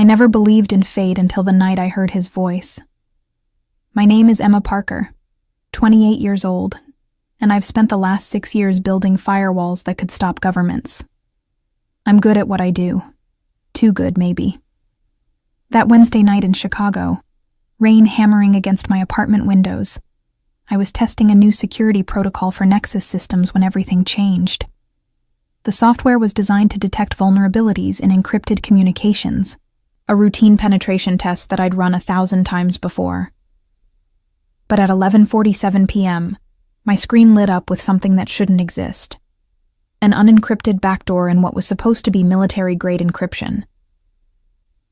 I never believed in fate until the night I heard his voice. My name is Emma Parker, 28 years old, and I've spent the last 6 years building firewalls that could stop governments. I'm good at what I do. Too good, maybe. That Wednesday night in Chicago, rain hammering against my apartment windows, I was testing a new security protocol for Nexus systems when everything changed. The software was designed to detect vulnerabilities in encrypted communications, a routine penetration test that I'd run 1,000 times before. But at 11:47 p.m., my screen lit up with something that shouldn't exist. An unencrypted backdoor in what was supposed to be military-grade encryption.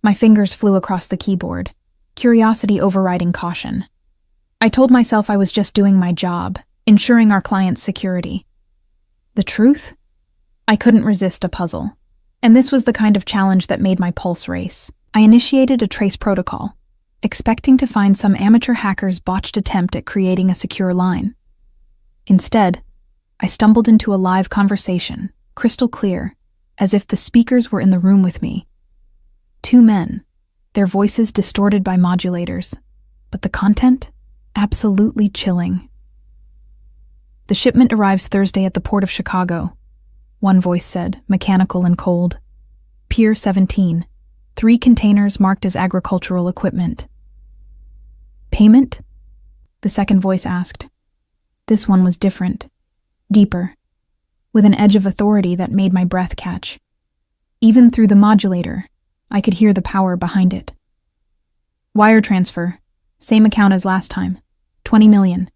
My fingers flew across the keyboard, curiosity overriding caution. I told myself I was just doing my job, ensuring our client's security. The truth? I couldn't resist a puzzle, and this was the kind of challenge that made my pulse race. I initiated a trace protocol, expecting to find some amateur hacker's botched attempt at creating a secure line. Instead, I stumbled into a live conversation, crystal clear, as if the speakers were in the room with me. 2 men, their voices distorted by modulators, but the content? Absolutely chilling. The shipment arrives Thursday at the port of Chicago, one voice said, mechanical and cold. Pier 17, 3 containers marked as agricultural equipment. Payment? The second voice asked. This one was different, deeper, with an edge of authority that made my breath catch. Even through the modulator, I could hear the power behind it. Wire transfer, same account as last time, 20 million.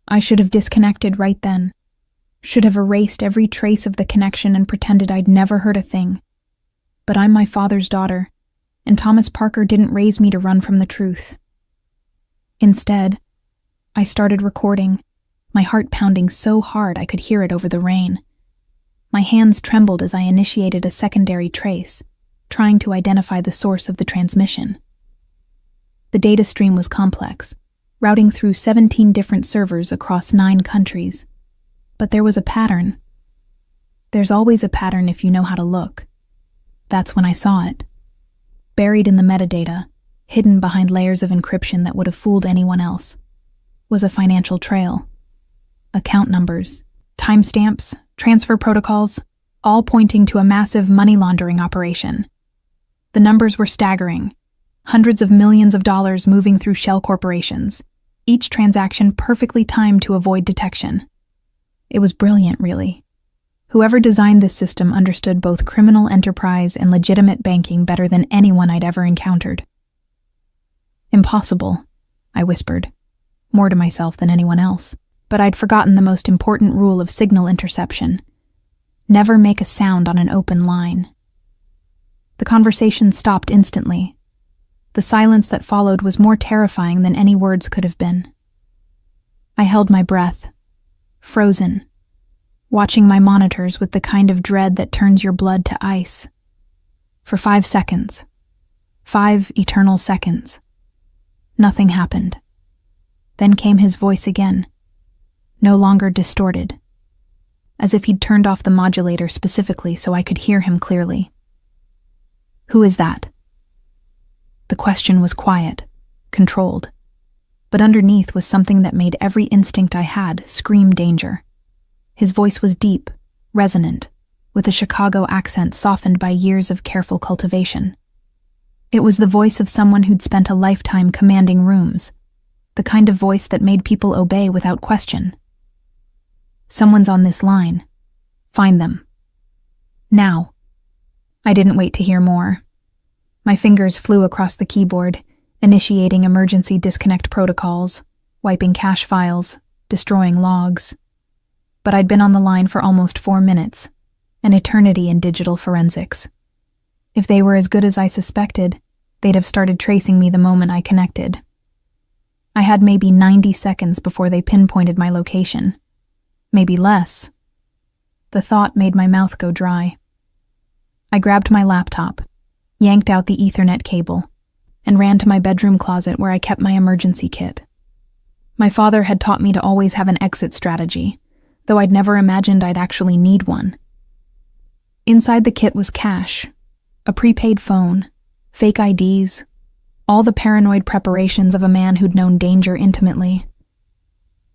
I should have disconnected right then. Should have erased every trace of the connection and pretended I'd never heard a thing. But I'm my father's daughter, and Thomas Parker didn't raise me to run from the truth. Instead, I started recording, my heart pounding so hard I could hear it over the rain. My hands trembled as I initiated a secondary trace, trying to identify the source of the transmission. The data stream was complex, routing through 17 different servers across 9 countries. But there was a pattern. There's always a pattern if you know how to look. That's when I saw it. Buried in the metadata, hidden behind layers of encryption that would have fooled anyone else, was a financial trail. Account numbers, timestamps, transfer protocols, all pointing to a massive money laundering operation. The numbers were staggering. Hundreds of millions of dollars moving through shell corporations, each transaction perfectly timed to avoid detection. It was brilliant, really. Whoever designed this system understood both criminal enterprise and legitimate banking better than anyone I'd ever encountered. Impossible, I whispered, more to myself than anyone else. But I'd forgotten the most important rule of signal interception. Never make a sound on an open line. The conversation stopped instantly. The silence that followed was more terrifying than any words could have been. I held my breath, frozen, watching my monitors with the kind of dread that turns your blood to ice. For 5 seconds. 5 eternal seconds. Nothing happened. Then came his voice again, no longer distorted, as if he'd turned off the modulator specifically so I could hear him clearly. Who is that? The question was quiet, controlled, but underneath was something that made every instinct I had scream danger. His voice was deep, resonant, with a Chicago accent softened by years of careful cultivation. It was the voice of someone who'd spent a lifetime commanding rooms, the kind of voice that made people obey without question. Someone's on this line. Find them. Now. I didn't wait to hear more. My fingers flew across the keyboard, initiating emergency disconnect protocols, wiping cache files, destroying logs. But I'd been on the line for almost 4 minutes, an eternity in digital forensics. If they were as good as I suspected, they'd have started tracing me the moment I connected. I had maybe 90 seconds before they pinpointed my location. Maybe less. The thought made my mouth go dry. I grabbed my laptop, yanked out the Ethernet cable, and ran to my bedroom closet where I kept my emergency kit. My father had taught me to always have an exit strategy, though I'd never imagined I'd actually need one. Inside the kit was cash, a prepaid phone, fake IDs, all the paranoid preparations of a man who'd known danger intimately.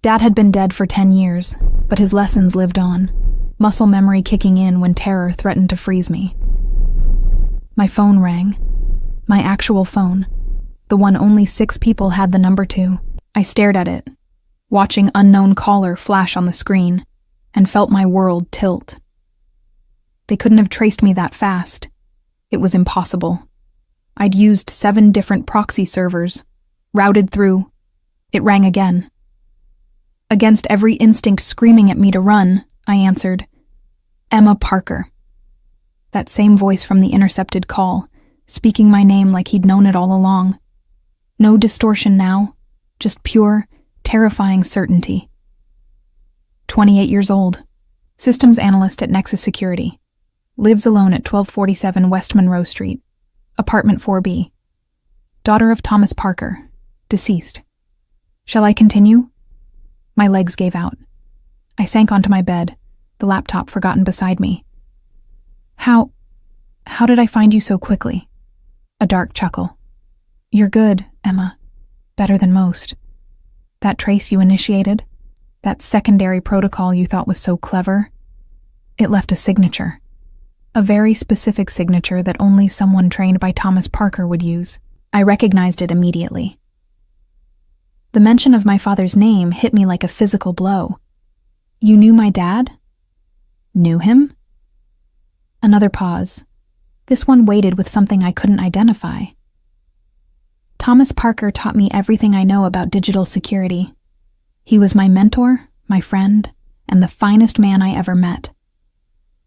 Dad had been dead for 10 years, but his lessons lived on, muscle memory kicking in when terror threatened to freeze me. My phone rang. My actual phone. The one only 6 people had the number to. I stared at it, watching unknown caller flash on the screen, and felt my world tilt. They couldn't have traced me that fast. It was impossible. I'd used 7 different proxy servers, routed through. It rang again. Against every instinct screaming at me to run, I answered, "Emma Parker." That same voice from the intercepted call, speaking my name like he'd known it all along. No distortion now, just pure, terrifying certainty. 28 years old, systems analyst at Nexus Security. Lives alone at 1247 West Monroe Street, apartment 4B. Daughter of Thomas Parker, deceased. Shall I continue? My legs gave out. I sank onto my bed, the laptop forgotten beside me. How did I find you so quickly? A dark chuckle. You're good, Emma. Better than most. That trace you initiated, that secondary protocol you thought was so clever, it left a signature. A very specific signature that only someone trained by Thomas Parker would use. I recognized it immediately. The mention of my father's name hit me like a physical blow. You knew my dad? Knew him? Another pause. This one waited with something I couldn't identify. Thomas Parker taught me everything I know about digital security. He was my mentor, my friend, and the finest man I ever met.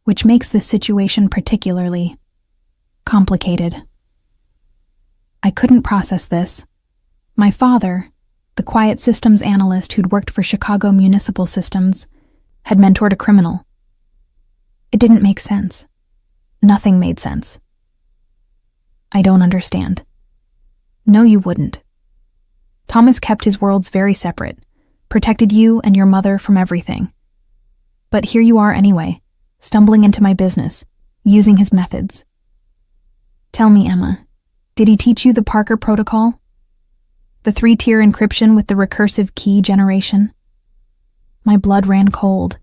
Which makes this situation particularly complicated. I couldn't process this. My father, the quiet systems analyst who'd worked for Chicago Municipal Systems, had mentored a criminal. It didn't make sense. Nothing made sense. I don't understand. No, you wouldn't. Thomas kept his worlds very separate, protected you and your mother from everything. But here you are anyway, stumbling into my business, using his methods. Tell me, Emma, did he teach you the Parker protocol? The 3-tier encryption with the recursive key generation? My blood ran cold.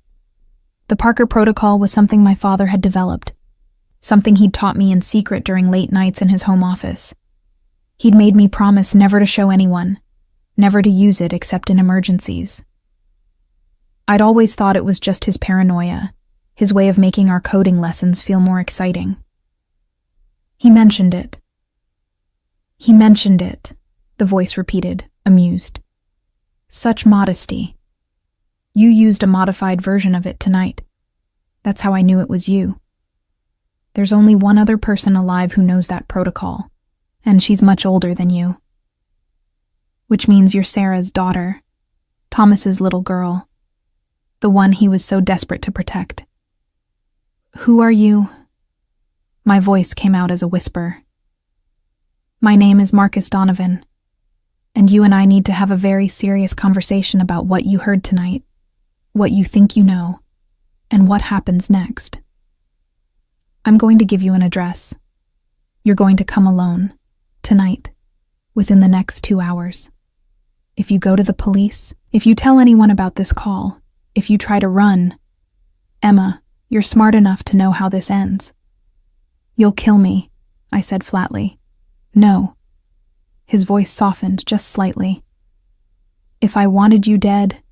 The Parker protocol was something my father had developed, something he'd taught me in secret during late nights in his home office. He'd made me promise never to show anyone, never to use it except in emergencies. I'd always thought it was just his paranoia, his way of making our coding lessons feel more exciting. He mentioned it. He mentioned it, the voice repeated, amused. Such modesty. You used a modified version of it tonight. That's how I knew it was you. There's only one other person alive who knows that protocol, and she's much older than you. Which means you're Sarah's daughter, Thomas's little girl, the one he was so desperate to protect. Who are you? My voice came out as a whisper. My name is Marcus Donovan, and you and I need to have a very serious conversation about what you heard tonight, what you think you know, and what happens next. I'm going to give you an address. You're going to come alone, tonight, within the next 2 hours. If you go to the police, if you tell anyone about this call, if you try to run, Emma, you're smart enough to know how this ends. You'll kill me, I said flatly. No. His voice softened just slightly. If I wanted you dead,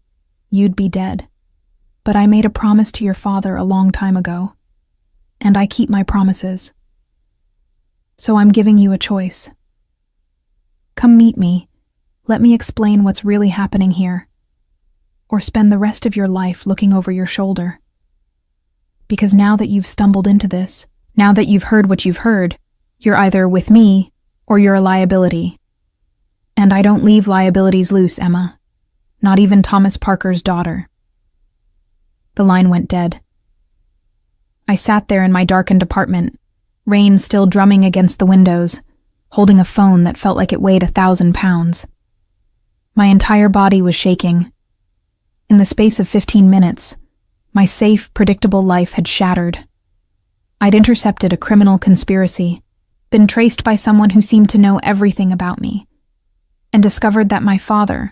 you'd be dead. But I made a promise to your father a long time ago, and I keep my promises. So I'm giving you a choice. Come meet me. Let me explain what's really happening here. Or spend the rest of your life looking over your shoulder. Because now that you've stumbled into this, now that you've heard what you've heard, you're either with me or you're a liability. And I don't leave liabilities loose, Emma. Not even Thomas Parker's daughter. The line went dead. I sat there in my darkened apartment, rain still drumming against the windows, holding a phone that felt like it weighed 1,000 pounds. My entire body was shaking. In the space of 15 minutes, my safe, predictable life had shattered. I'd intercepted a criminal conspiracy, been traced by someone who seemed to know everything about me, and discovered that my father,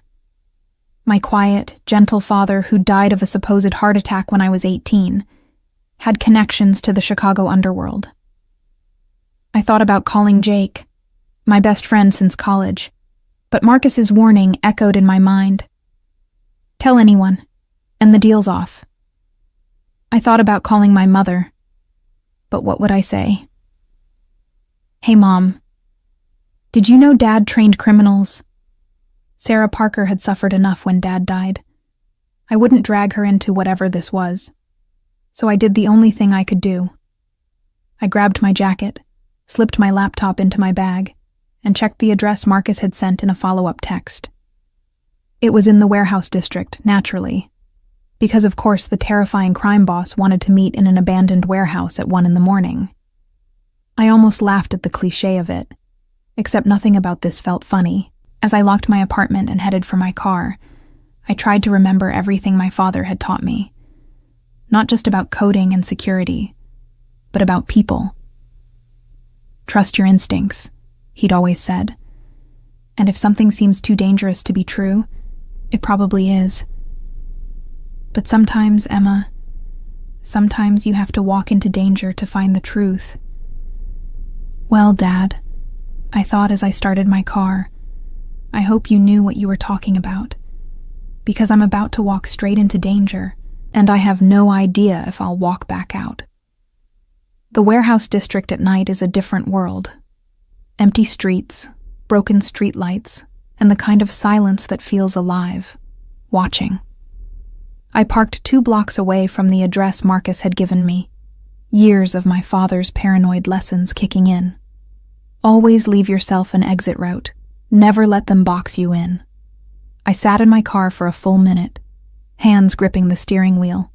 my quiet, gentle father who died of a supposed heart attack when I was 18, had connections to the Chicago underworld. I thought about calling Jake, my best friend since college, but Marcus's warning echoed in my mind. Tell anyone, and the deal's off. I thought about calling my mother, but what would I say? Hey, Mom. Did you know Dad trained criminals? Sarah Parker had suffered enough when Dad died. I wouldn't drag her into whatever this was, so I did the only thing I could do. I grabbed my jacket, slipped my laptop into my bag, and checked the address Marcus had sent in a follow-up text. It was in the warehouse district, naturally, because of course the terrifying crime boss wanted to meet in an abandoned warehouse at 1 a.m. I almost laughed at the cliché of it, except nothing about this felt funny. As I locked my apartment and headed for my car, I tried to remember everything my father had taught me. Not just about coding and security, but about people. Trust your instincts, he'd always said. And if something seems too dangerous to be true, it probably is. But sometimes, Emma, sometimes you have to walk into danger to find the truth. Well, Dad, I thought as I started my car, I hope you knew what you were talking about, because I'm about to walk straight into danger, and I have no idea if I'll walk back out. The warehouse district at night is a different world. Empty streets, broken streetlights, and the kind of silence that feels alive, watching. I parked 2 blocks away from the address Marcus had given me, years of my father's paranoid lessons kicking in. Always leave yourself an exit route. Never let them box you in. I sat in my car for a full minute, hands gripping the steering wheel,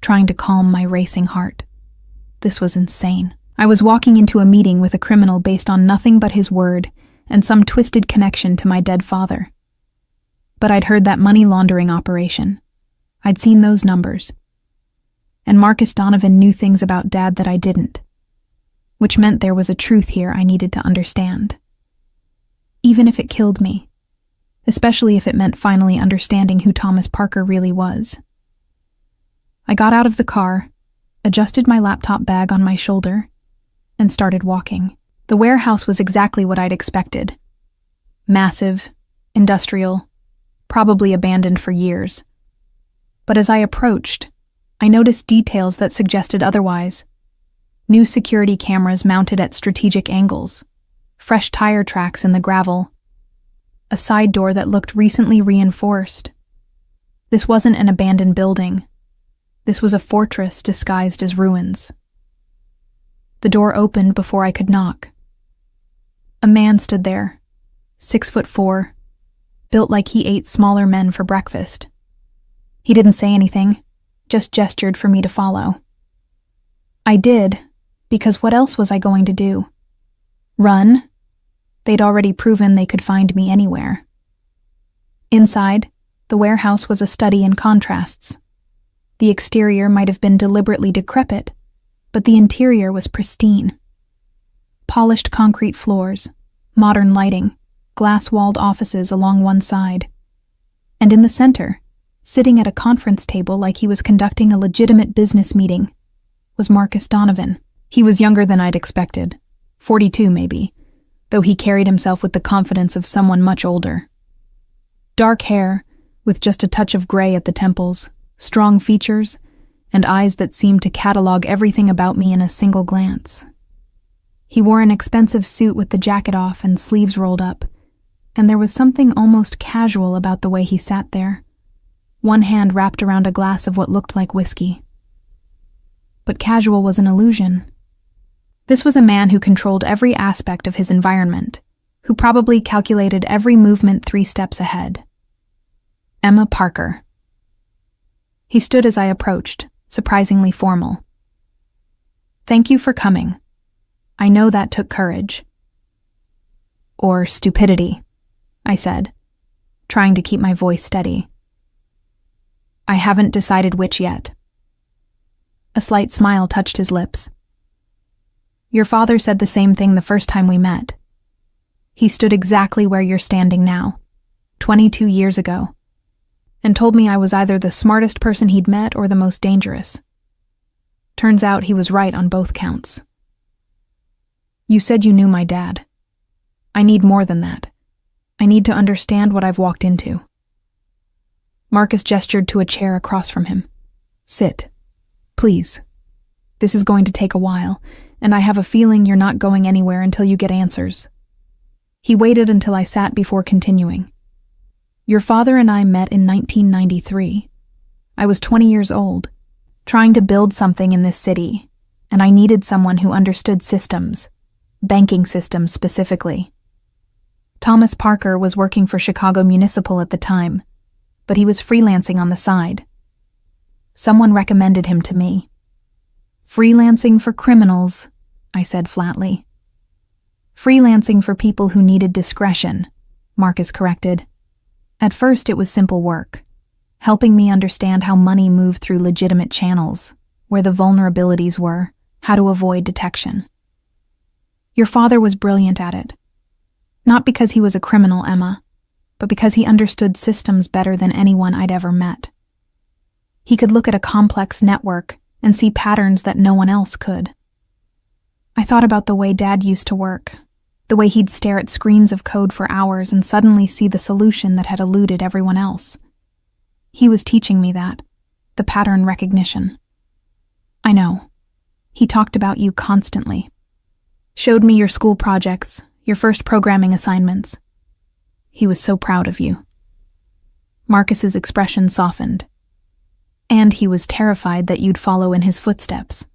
trying to calm my racing heart. This was insane. I was walking into a meeting with a criminal based on nothing but his word and some twisted connection to my dead father. But I'd heard that money laundering operation. I'd seen those numbers. And Marcus Donovan knew things about Dad that I didn't, which meant there was a truth here I needed to understand. Even if it killed me, especially if it meant finally understanding who Thomas Parker really was. I got out of the car, adjusted my laptop bag on my shoulder, and started walking. The warehouse was exactly what I'd expected. Massive, industrial, probably abandoned for years. But as I approached, I noticed details that suggested otherwise. New security cameras mounted at strategic angles, fresh tire tracks in the gravel, a side door that looked recently reinforced. This wasn't an abandoned building. This was a fortress disguised as ruins. The door opened before I could knock. A man stood there, 6'4", built like he ate smaller men for breakfast. He didn't say anything, just gestured for me to follow. I did, because what else was I going to do? Run? They'd already proven they could find me anywhere. Inside, the warehouse was a study in contrasts. The exterior might have been deliberately decrepit, but the interior was pristine. Polished concrete floors, modern lighting, glass-walled offices along one side. And in the center, sitting at a conference table like he was conducting a legitimate business meeting, was Marcus Donovan. He was younger than I'd expected, 42 maybe, though he carried himself with the confidence of someone much older. Dark hair, with just a touch of gray at the temples, strong features, and eyes that seemed to catalog everything about me in a single glance. He wore an expensive suit with the jacket off and sleeves rolled up, and there was something almost casual about the way he sat there, one hand wrapped around a glass of what looked like whiskey. But casual was an illusion. This was a man who controlled every aspect of his environment, who probably calculated every movement 3 steps ahead. Emma Parker. He stood as I approached, surprisingly formal. Thank you for coming. I know that took courage. Or stupidity, I said, trying to keep my voice steady. I haven't decided which yet. A slight smile touched his lips. Your father said the same thing the first time we met. He stood exactly where you're standing now, 22 years ago, and told me I was either the smartest person he'd met or the most dangerous. Turns out he was right on both counts. You said you knew my dad. I need more than that. I need to understand what I've walked into. Marcus gestured to a chair across from him. Sit. Please. This is going to take a while, and I have a feeling you're not going anywhere until you get answers. He waited until I sat before continuing. Your father and I met in 1993. I was 20 years old, trying to build something in this city, and I needed someone who understood systems, banking systems specifically. Thomas Parker was working for Chicago Municipal at the time, but he was freelancing on the side. Someone recommended him to me. Freelancing for criminals, I said flatly. Freelancing for people who needed discretion, Marcus corrected. At first it was simple work, helping me understand how money moved through legitimate channels, where the vulnerabilities were, how to avoid detection. Your father was brilliant at it. Not because he was a criminal, Emma, but because he understood systems better than anyone I'd ever met. He could look at a complex network and see patterns that no one else could. I thought about the way Dad used to work, the way he'd stare at screens of code for hours and suddenly see the solution that had eluded everyone else. He was teaching me that, the pattern recognition. I know. He talked about you constantly. Showed me your school projects, your first programming assignments. He was so proud of you. Marcus's expression softened. And he was terrified that you'd follow in his footsteps.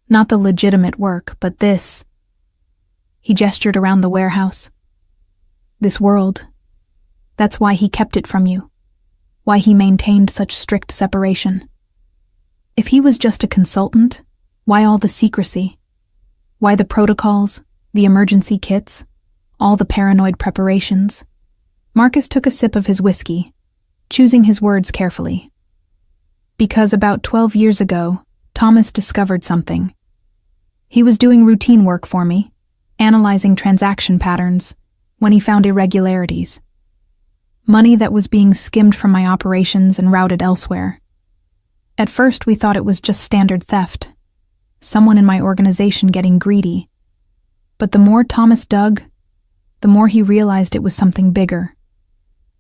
Not the legitimate work, but this. He gestured around the warehouse. This world. That's why he kept it from you. Why he maintained such strict separation. If he was just a consultant, why all the secrecy? Why the protocols, the emergency kits, all the paranoid preparations? Marcus took a sip of his whiskey, choosing his words carefully. Because about 12 years ago, Thomas discovered something. He was doing routine work for me, analyzing transaction patterns, when he found irregularities. Money that was being skimmed from my operations and routed elsewhere. At first, we thought it was just standard theft, someone in my organization getting greedy. But the more Thomas dug, the more he realized it was something bigger.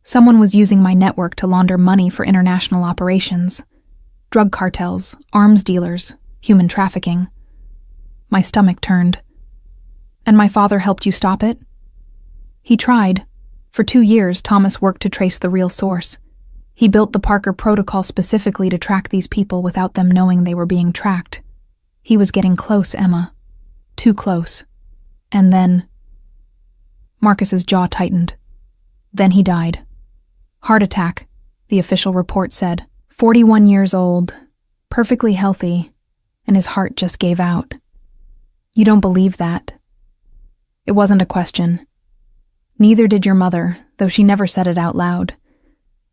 Someone was using my network to launder money for international operations. Drug cartels, arms dealers, human trafficking. My stomach turned. And my father helped you stop it? He tried. For 2 years, Thomas worked to trace the real source. He built the Parker protocol specifically to track these people without them knowing they were being tracked. He was getting close, Emma. Too close. And then... Marcus's jaw tightened. Then he died. Heart attack, the official report said. 41 years old, perfectly healthy, and his heart just gave out. You don't believe that. It wasn't a question. Neither did your mother, though she never said it out loud.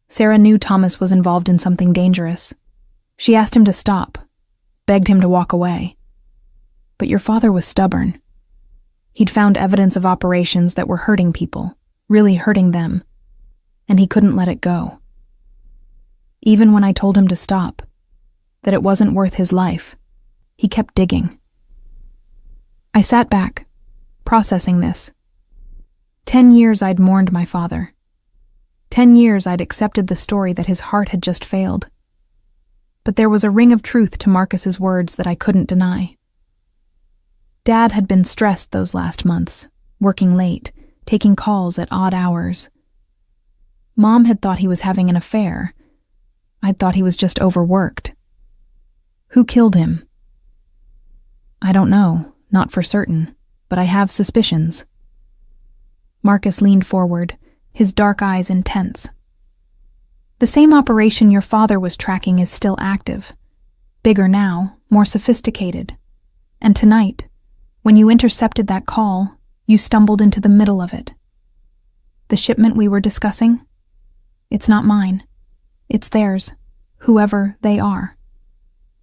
Sarah knew Thomas was involved in something dangerous. She asked him to stop, begged him to walk away. But your father was stubborn. He'd found evidence of operations that were hurting people, really hurting them, and he couldn't let it go. Even when I told him to stop, that it wasn't worth his life, he kept digging. I sat back, processing this. 10 years I'd mourned my father. 10 years I'd accepted the story that his heart had just failed. But there was a ring of truth to Marcus's words that I couldn't deny. Dad had been stressed those last months, working late, taking calls at odd hours. Mom had thought he was having an affair. I'd thought he was just overworked. Who killed him? I don't know, not for certain, but I have suspicions. Marcus leaned forward, his dark eyes intense. The same operation your father was tracking is still active. Bigger now, more sophisticated. And tonight, when you intercepted that call, you stumbled into the middle of it. The shipment we were discussing? It's not mine. It's theirs, whoever they are.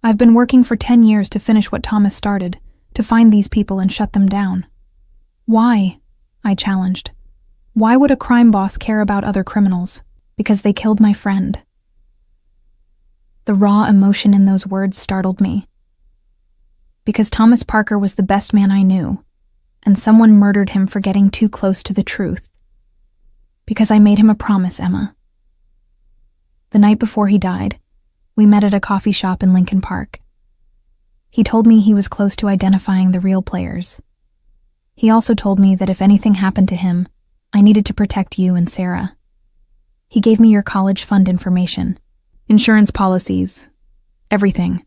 I've been working for 10 years to finish what Thomas started, to find these people and shut them down. Why? I challenged. Why would a crime boss care about other criminals? Because they killed my friend. The raw emotion in those words startled me. Because Thomas Parker was the best man I knew, and someone murdered him for getting too close to the truth. Because I made him a promise, Emma. The night before he died, we met at a coffee shop in Lincoln Park. He told me he was close to identifying the real players. He also told me that if anything happened to him, I needed to protect you and Sarah. He gave me your college fund information, insurance policies, everything.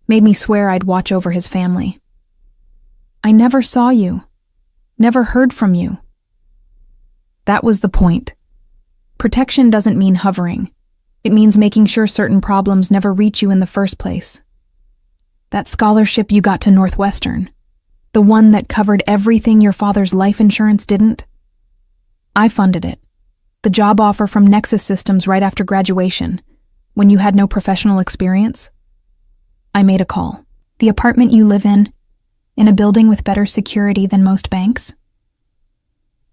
Made me swear I'd watch over his family. I never saw you, never heard from you. That was the point. Protection doesn't mean hovering. It means making sure certain problems never reach you in the first place. That scholarship you got to Northwestern, the one that covered everything your father's life insurance didn't, I funded it. The job offer from Nexus Systems right after graduation, when you had no professional experience, I made a call. The apartment you live in a building with better security than most banks?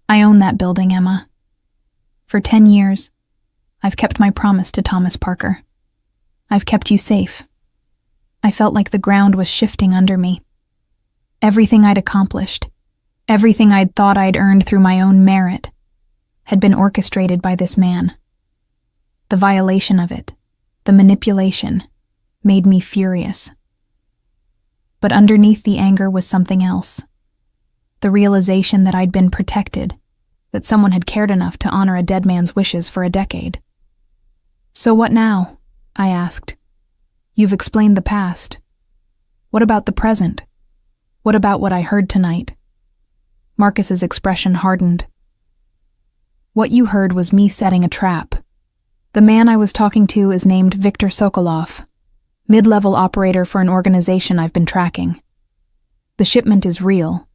I own that building, Emma. For 10 years, I've kept my promise to Thomas Parker. I've kept you safe. I felt like the ground was shifting under me. Everything I'd accomplished, everything I'd thought I'd earned through my own merit, had been orchestrated by this man. The violation of it, the manipulation, made me furious. But underneath the anger was something else. The realization that I'd been protected, that someone had cared enough to honor a dead man's wishes for a decade. So what now? I asked. You've explained the past. What about the present? What about what I heard tonight? Marcus's expression hardened. What you heard was me setting a trap. The man I was talking to is named Viktor Sokolov, mid-level operator for an organization I've been tracking. The shipment is real,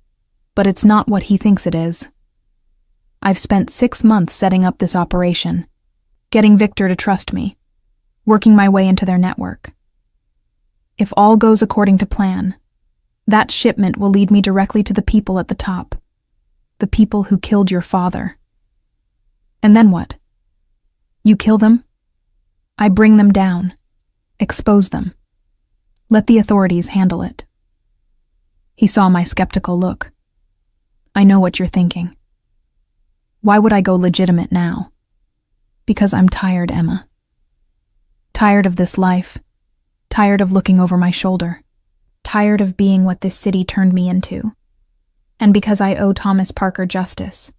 but it's not what he thinks it is. I've spent 6 months setting up this operation, getting Viktor to trust me, working my way into their network. If all goes according to plan, that shipment will lead me directly to the people at the top, the people who killed your father. And then what? You kill them? I bring them down, expose them. Let the authorities handle it. He saw my skeptical look. I know what you're thinking. Why would I go legitimate now? Because I'm tired, Emma. Tired of this life. Tired of looking over my shoulder. Tired of being what this city turned me into. And because I owe Thomas Parker justice.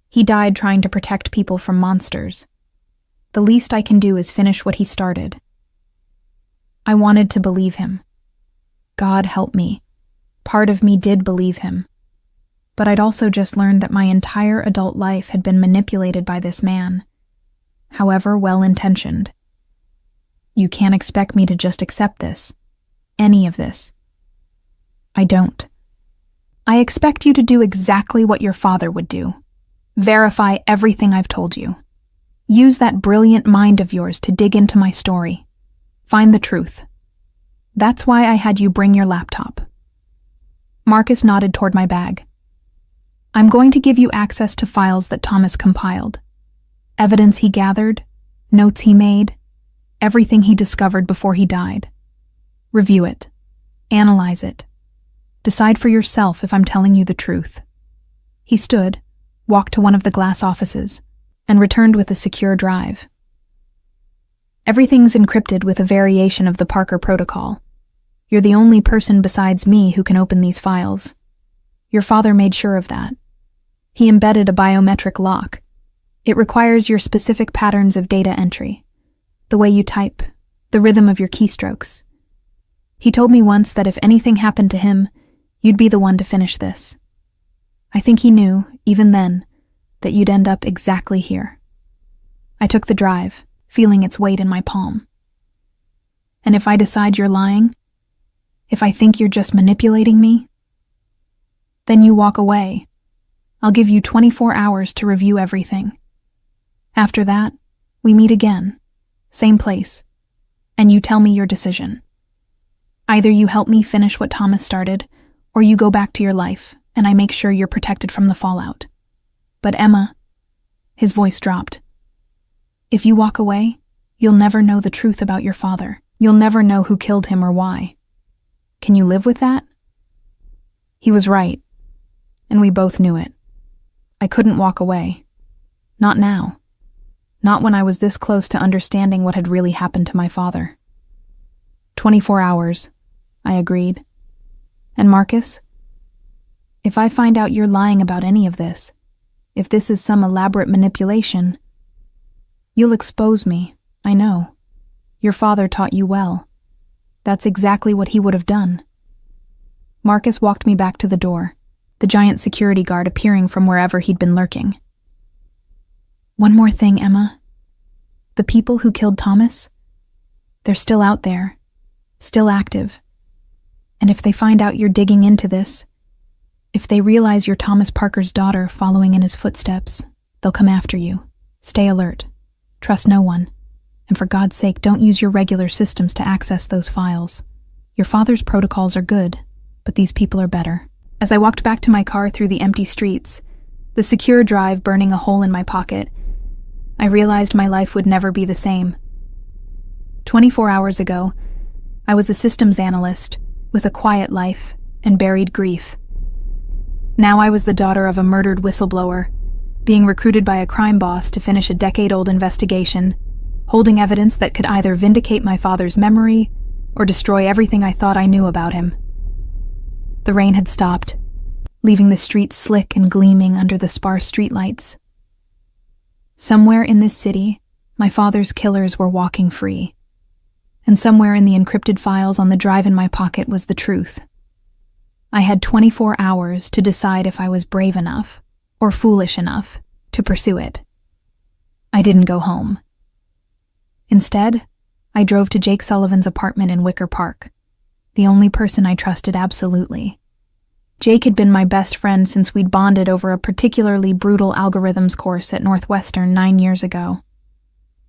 He died trying to protect people from monsters. The least I can do is finish what he started. I wanted to believe him. God help me. Part of me did believe him. But I'd also just learned that my entire adult life had been manipulated by this man, however well-intentioned. You can't expect me to just accept this, any of this. I don't. I expect you to do exactly what your father would do. Verify everything I've told you. Use that brilliant mind of yours to dig into my story. Find the truth. That's why I had you bring your laptop. Marcus nodded toward my bag. I'm going to give you access to files that Thomas compiled. Evidence he gathered, notes he made, everything he discovered before he died. Review it. Analyze it. Decide for yourself if I'm telling you the truth. He stood, walked to one of the glass offices, and returned with a secure drive. Everything's encrypted with a variation of the Parker protocol. You're the only person besides me who can open these files. Your father made sure of that. He embedded a biometric lock. It requires your specific patterns of data entry, the way you type, the rhythm of your keystrokes. He told me once that if anything happened to him, you'd be the one to finish this. I think he knew, even then, that you'd end up exactly here. I took the drive, feeling its weight in my palm. And if I decide you're lying, if I think you're just manipulating me, then you walk away. I'll give you 24 hours to review everything. After that, we meet again, same place, and you tell me your decision. Either you help me finish what Thomas started, or you go back to your life, and I make sure you're protected from the fallout. But Emma," his voice dropped, "if you walk away, you'll never know the truth about your father. You'll never know who killed him or why. Can you live with that?" He was right, and we both knew it. I couldn't walk away. Not now. Not when I was this close to understanding what had really happened to my father. 24 hours, I agreed. And Marcus? If I find out you're lying about any of this, if this is some elaborate manipulation, you'll expose me, I know. Your father taught you well. That's exactly what he would have done. Marcus walked me back to the door, the giant security guard appearing from wherever he'd been lurking. "One more thing, Emma. The people who killed Thomas, they're still out there, still active. And if they find out you're digging into this, if they realize you're Thomas Parker's daughter following in his footsteps, they'll come after you. Stay alert. Trust no one. And for God's sake, don't use your regular systems to access those files. Your father's protocols are good, but these people are better." As I walked back to my car through the empty streets, the secure drive burning a hole in my pocket, I realized my life would never be the same. 24 hours ago, I was a systems analyst with a quiet life and buried grief. Now I was the daughter of a murdered whistleblower, being recruited by a crime boss to finish a decade-old investigation, holding evidence that could either vindicate my father's memory or destroy everything I thought I knew about him. The rain had stopped, leaving the streets slick and gleaming under the sparse streetlights. Somewhere in this city, my father's killers were walking free, and somewhere in the encrypted files on the drive in my pocket was the truth. I had 24 hours to decide if I was brave enough or foolish enough to pursue it. I didn't go home. Instead, I drove to Jake Sullivan's apartment in Wicker Park, the only person I trusted absolutely. Jake had been my best friend since we'd bonded over a particularly brutal algorithms course at Northwestern 9 years ago.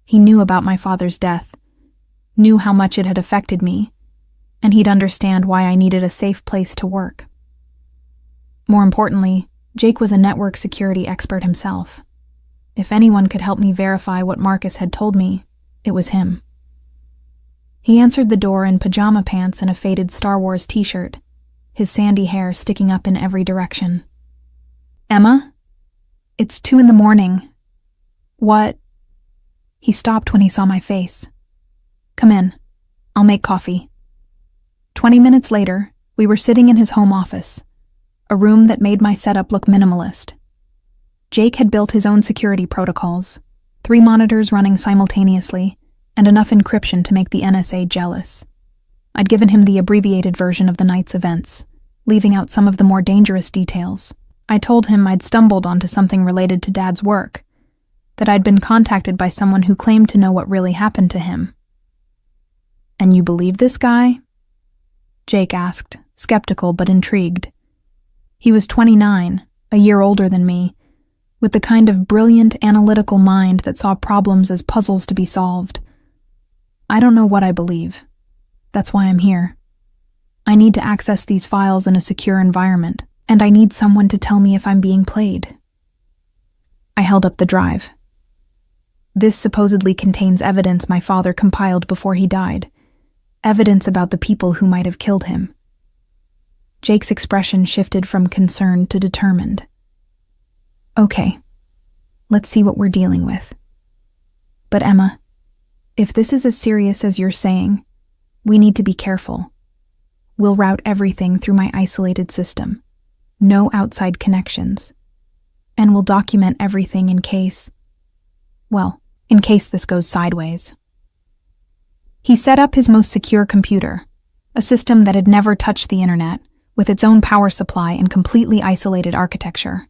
He knew about my father's death, knew how much it had affected me, and he'd understand why I needed a safe place to work. More importantly, Jake was a network security expert himself. If anyone could help me verify what Marcus had told me, it was him. He answered the door in pajama pants and a faded Star Wars t-shirt, his sandy hair sticking up in every direction. "Emma? It's 2 a.m. What?" He stopped when he saw my face. "Come in. I'll make coffee." 20 minutes later, we were sitting in his home office, a room that made my setup look minimalist. Jake had built his own security protocols, 3 monitors running simultaneously, and enough encryption to make the NSA jealous. I'd given him the abbreviated version of the night's events, leaving out some of the more dangerous details. I told him I'd stumbled onto something related to Dad's work, that I'd been contacted by someone who claimed to know what really happened to him. "And you believe this guy?" Jake asked, skeptical but intrigued. He was 29, a year older than me, with the kind of brilliant analytical mind that saw problems as puzzles to be solved. "I don't know what I believe. That's why I'm here. I need to access these files in a secure environment, and I need someone to tell me if I'm being played." I held up the drive. "This supposedly contains evidence my father compiled before he died. Evidence about the people who might have killed him." Jake's expression shifted from concerned to determined. "Okay, let's see what we're dealing with. But Emma, if this is as serious as you're saying, we need to be careful. We'll route everything through my isolated system. No outside connections. And we'll document everything in case this goes sideways." He set up his most secure computer, a system that had never touched the internet, with its own power supply and completely isolated architecture.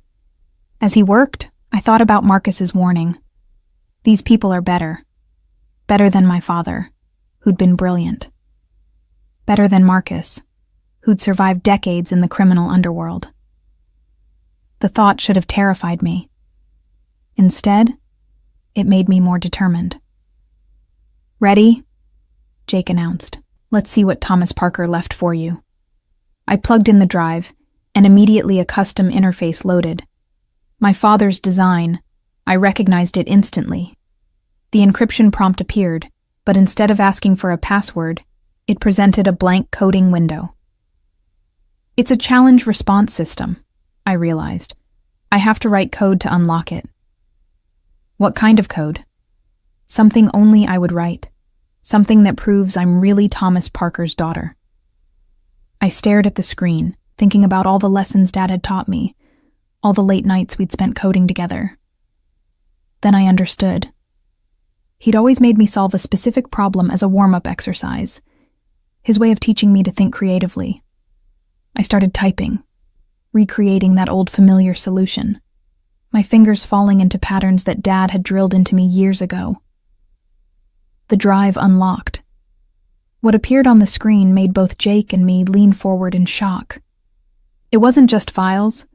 As he worked, I thought about Marcus's warning. These people are better. Better than my father, who'd been brilliant. Better than Marcus, who'd survived decades in the criminal underworld. The thought should have terrified me. Instead, it made me more determined. "Ready?" Jake announced. Let's see what Thomas Parker left for you. I plugged in the drive, and immediately a custom interface loaded. My father's design, I recognized it instantly. The encryption prompt appeared, but instead of asking for a password, it presented a blank coding window. It's a challenge response system, I realized. I have to write code to unlock it. What kind of code? Something only I would write. Something that proves I'm really Thomas Parker's daughter. I stared at the screen, thinking about all the lessons Dad had taught me, all the late nights we'd spent coding together. Then I understood. He'd always made me solve a specific problem as a warm-up exercise, his way of teaching me to think creatively. I started typing, recreating that old familiar solution, my fingers falling into patterns that Dad had drilled into me years ago. The drive unlocked. What appeared on the screen made both Jake and me lean forward in shock. It wasn't just files,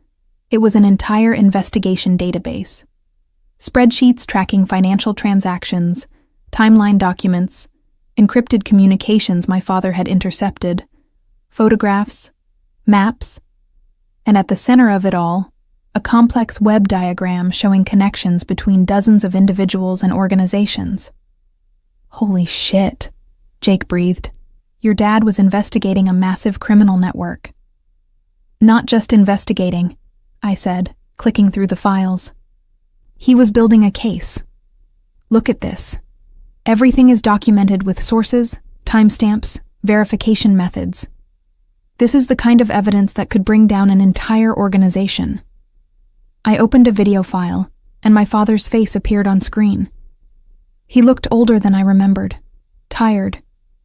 it was an entire investigation database. Spreadsheets tracking financial transactions, timeline documents, encrypted communications my father had intercepted, photographs, maps, and at the center of it all, a complex web diagram showing connections between dozens of individuals and organizations. Holy shit, Jake breathed. Your dad was investigating a massive criminal network. Not just investigating, I said, clicking through the files. He was building a case. Look at this. Everything is documented with sources, timestamps, verification methods. This is the kind of evidence that could bring down an entire organization. I opened a video file, and my father's face appeared on screen. He looked older than I remembered, tired,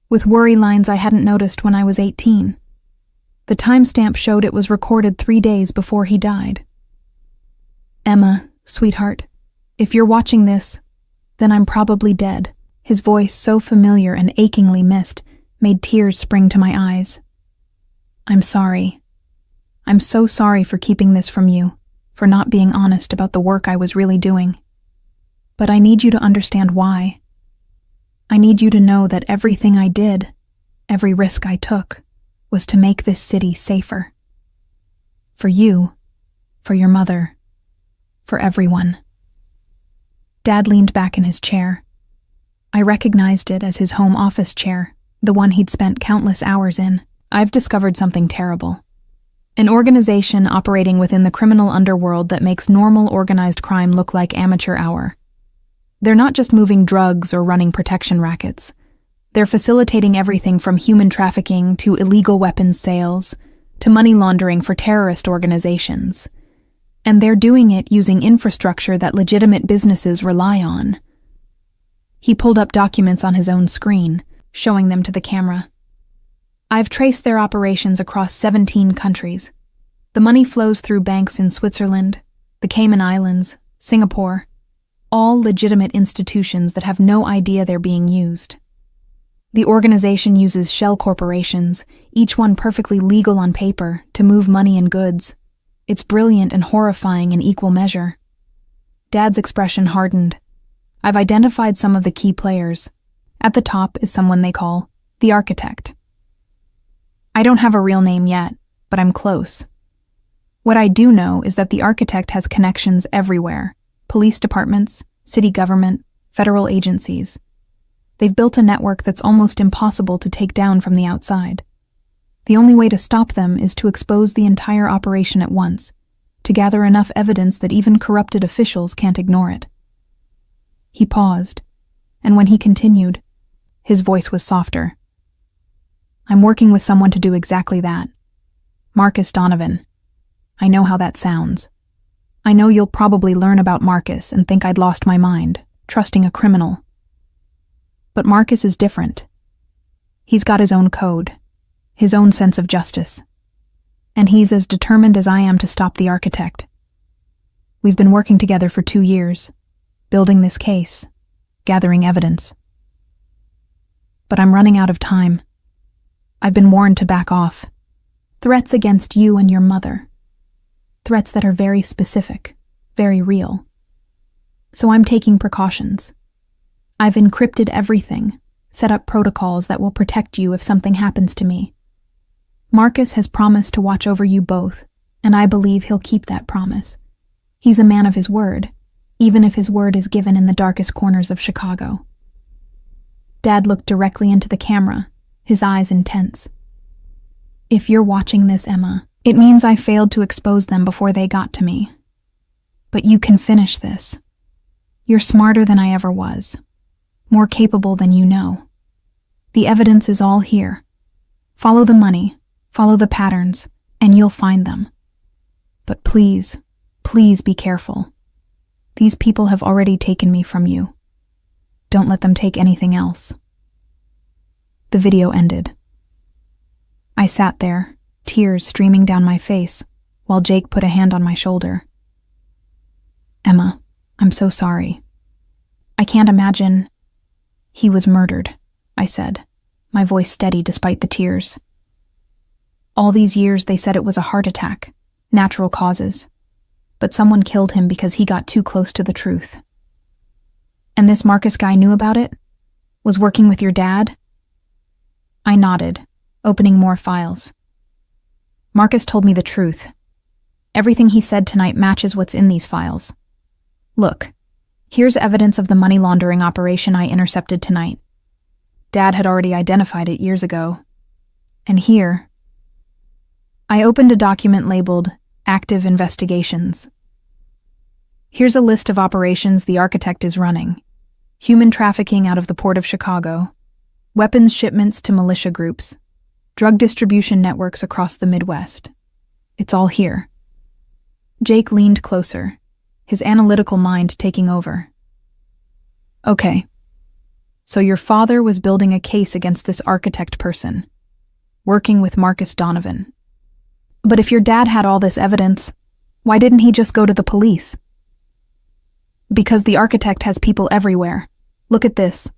with worry lines I hadn't noticed when I was 18. The timestamp showed it was recorded 3 days before he died. Emma, sweetheart, if you're watching this, then I'm probably dead. His voice, so familiar and achingly missed, made tears spring to my eyes. I'm sorry. I'm so sorry for keeping this from you, for not being honest about the work I was really doing. But I need you to understand why. I need you to know that everything I did, every risk I took, was to make this city safer. For you, for your mother, for everyone. Dad leaned back in his chair. I recognized it as his home office chair, the one he'd spent countless hours in. I've discovered something terrible. An organization operating within the criminal underworld that makes normal organized crime look like amateur hour. They're not just moving drugs or running protection rackets. They're facilitating everything from human trafficking to illegal weapons sales to money laundering for terrorist organizations. And they're doing it using infrastructure that legitimate businesses rely on. He pulled up documents on his own screen, showing them to the camera. I've traced their operations across 17 countries. The money flows through banks in Switzerland, the Cayman Islands, Singapore, all legitimate institutions that have no idea they're being used. The organization uses shell corporations, each one perfectly legal on paper, to move money and goods. It's brilliant and horrifying in equal measure. Dad's expression hardened. I've identified some of the key players. At the top is someone they call the architect. I don't have a real name yet, but I'm close. What I do know is that the architect has connections everywhere. Police departments, city government, federal agencies. They've built a network that's almost impossible to take down from the outside. The only way to stop them is to expose the entire operation at once, to gather enough evidence that even corrupted officials can't ignore it. He paused, and when he continued, his voice was softer. I'm working with someone to do exactly that. Marcus Donovan. I know how that sounds. I know you'll probably learn about Marcus and think I'd lost my mind, trusting a criminal. But Marcus is different. He's got his own code, his own sense of justice. And he's as determined as I am to stop the architect. We've been working together for 2 years, building this case, gathering evidence. But I'm running out of time. I've been warned to back off. Threats against you and your mother. Threats that are very specific, very real. So I'm taking precautions. I've encrypted everything, set up protocols that will protect you if something happens to me. Marcus has promised to watch over you both, and I believe he'll keep that promise. He's a man of his word, even if his word is given in the darkest corners of Chicago." Dad looked directly into the camera, his eyes intense. "If you're watching this, Emma, it means I failed to expose them before they got to me. But you can finish this. You're smarter than I ever was, more capable than you know. The evidence is all here. Follow the money, follow the patterns, and you'll find them. But please, please be careful. These people have already taken me from you. Don't let them take anything else." The video ended. I sat there, tears streaming down my face, while Jake put a hand on my shoulder. "Emma, I'm so sorry. I can't imagine—" "He was murdered," I said, my voice steady despite the tears. "All these years they said it was a heart attack, natural causes. But someone killed him because he got too close to the truth." "And this Marcus guy knew about it? Was working with your dad?" I nodded, opening more files. "Marcus told me the truth. Everything he said tonight matches what's in these files. Look, here's evidence of the money laundering operation I intercepted tonight. Dad had already identified it years ago. And here..." I opened a document labeled Active Investigations. "Here's a list of operations the architect is running. Human trafficking out of the Port of Chicago, weapons shipments to militia groups, drug distribution networks across the Midwest. It's all here." Jake leaned closer, his analytical mind taking over. "Okay, so your father was building a case against this architect person, working with Marcus Donovan. But if your dad had all this evidence, why didn't he just go to the police?" "Because the architect has people everywhere. Look at this."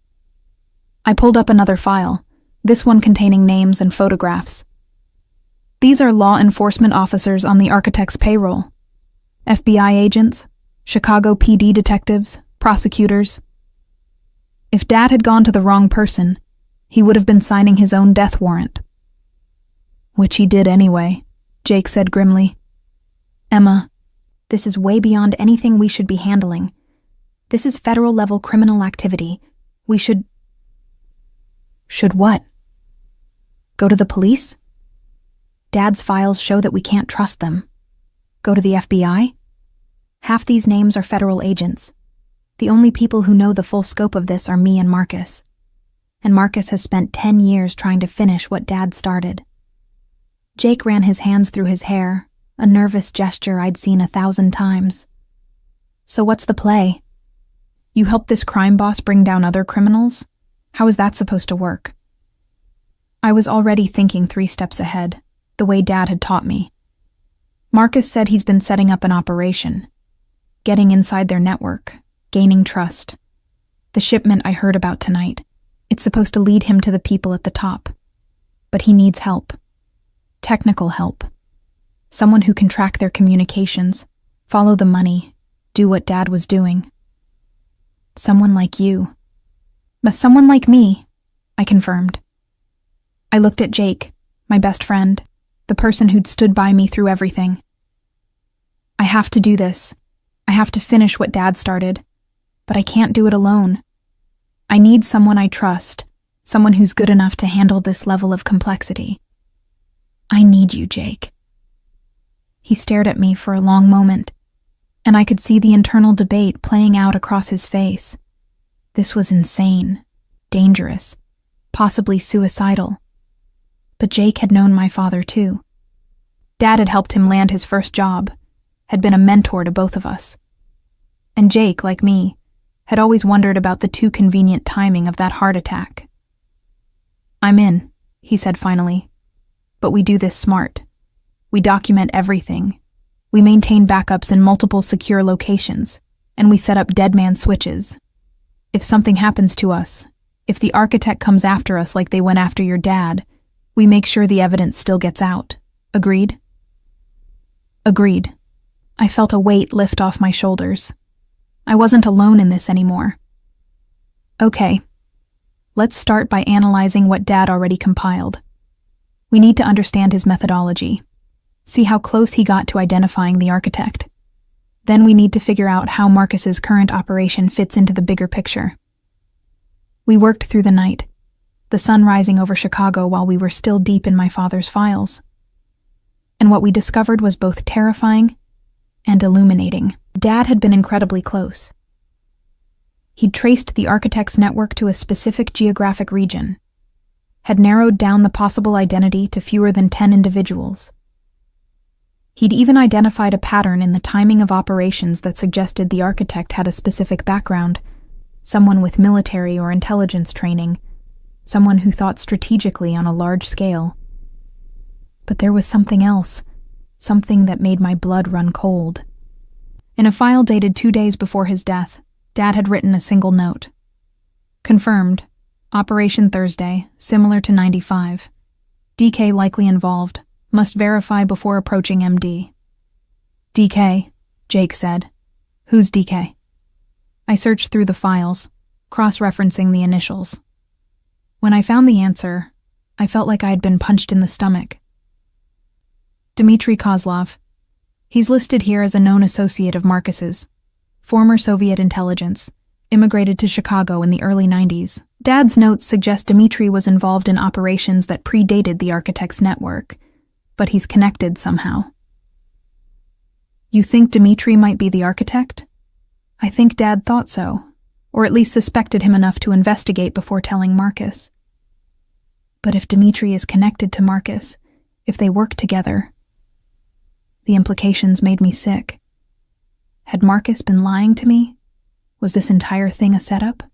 I pulled up another file, this one containing names and photographs. These are law enforcement officers on the architect's payroll. FBI agents, Chicago PD detectives, prosecutors. If Dad had gone to the wrong person, he would have been signing his own death warrant. "Which he did anyway," Jake said grimly. "Emma, this is way beyond anything we should be handling. This is federal-level criminal activity. We should..." "Should what?" "Go to the police? Dad's files show that we can't trust them. Go to the FBI? Half these names are federal agents. The only people who know the full scope of this are me and Marcus. And Marcus has spent 10 years trying to finish what Dad started." Jake ran his hands through his hair, a nervous gesture I'd seen 1,000 times. "So what's the play? You helped this crime boss bring down other criminals? How is that supposed to work?" I was already thinking 3 steps ahead, the way Dad had taught me. Marcus said he's been setting up an operation, getting inside their network, gaining trust. The shipment I heard about tonight, it's supposed to lead him to the people at the top. But he needs help. Technical help. Someone who can track their communications, follow the money, do what Dad was doing. "Someone like you." "But someone like me," I confirmed. I looked at Jake, my best friend, the person who'd stood by me through everything. "I have to do this. I have to finish what Dad started. But I can't do it alone. I need someone I trust, someone who's good enough to handle this level of complexity. I need you, Jake." He stared at me for a long moment, and I could see the internal debate playing out across his face. This was insane, dangerous, possibly suicidal. But Jake had known my father too. Dad had helped him land his first job, had been a mentor to both of us. And Jake, like me, had always wondered about the too convenient timing of that heart attack. "I'm in," he said finally. "But we do this smart. We document everything. We maintain backups in multiple secure locations, and we set up dead man switches. If something happens to us, if the architect comes after us like they went after your dad, we make sure the evidence still gets out. Agreed?" Agreed. I felt a weight lift off my shoulders. I wasn't alone in this anymore. "Okay. Let's start by analyzing what Dad already compiled. We need to understand his methodology, see how close he got to identifying the architect. Then we need to figure out how Marcus's current operation fits into the bigger picture. We worked through the night, the sun rising over Chicago while we were still deep in my father's files. And what we discovered was both terrifying and illuminating. Dad had been incredibly close. He'd traced the architect's network to a specific geographic region, had narrowed down the possible identity to fewer than 10 individuals. He'd even identified a pattern in the timing of operations that suggested the architect had a specific background, someone with military or intelligence training, someone who thought strategically on a large scale. But there was something else, something that made my blood run cold. In a file dated 2 days before his death, Dad had written a single note. Confirmed. Operation Thursday, similar to 95. DK likely involved. Must verify before approaching MD. DK, Jake said. Who's DK? I searched through the files, cross-referencing the initials. When I found the answer, I felt like I had been punched in the stomach. Dmitry Kozlov. He's listed here as a known associate of Marcus's. Former Soviet intelligence. Immigrated to Chicago in the early 90s. Dad's notes suggest Dmitry was involved in operations that predated the architect's network, but he's connected somehow. You think Dmitry might be the architect? I think Dad thought so, or at least suspected him enough to investigate before telling Marcus. But if Dmitry is connected to Marcus, if they work together, the implications made me sick. Had Marcus been lying to me? Was this entire thing a setup?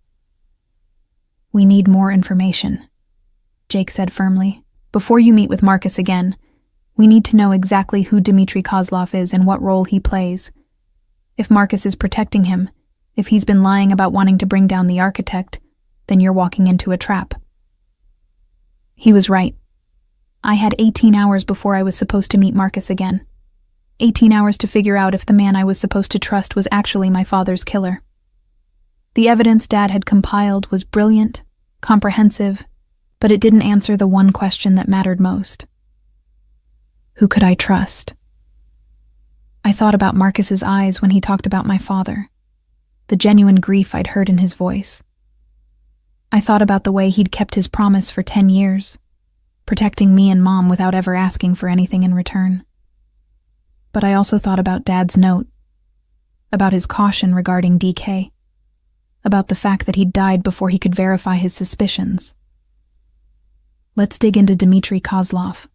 We need more information, Jake said firmly. Before you meet with Marcus again, we need to know exactly who Dmitry Kozlov is and what role he plays. If Marcus is protecting him, if he's been lying about wanting to bring down the architect, then you're walking into a trap. He was right. I had 18 hours before I was supposed to meet Marcus again. 18 hours to figure out if the man I was supposed to trust was actually my father's killer. The evidence Dad had compiled was brilliant, comprehensive, but it didn't answer the one question that mattered most. Who could I trust? I thought about Marcus's eyes when he talked about my father, the genuine grief I'd heard in his voice. I thought about the way he'd kept his promise for 10 years, protecting me and Mom without ever asking for anything in return. But I also thought about Dad's note, about his caution regarding DK, about the fact that he'd died before he could verify his suspicions. Let's dig into Dmitry Kozlov,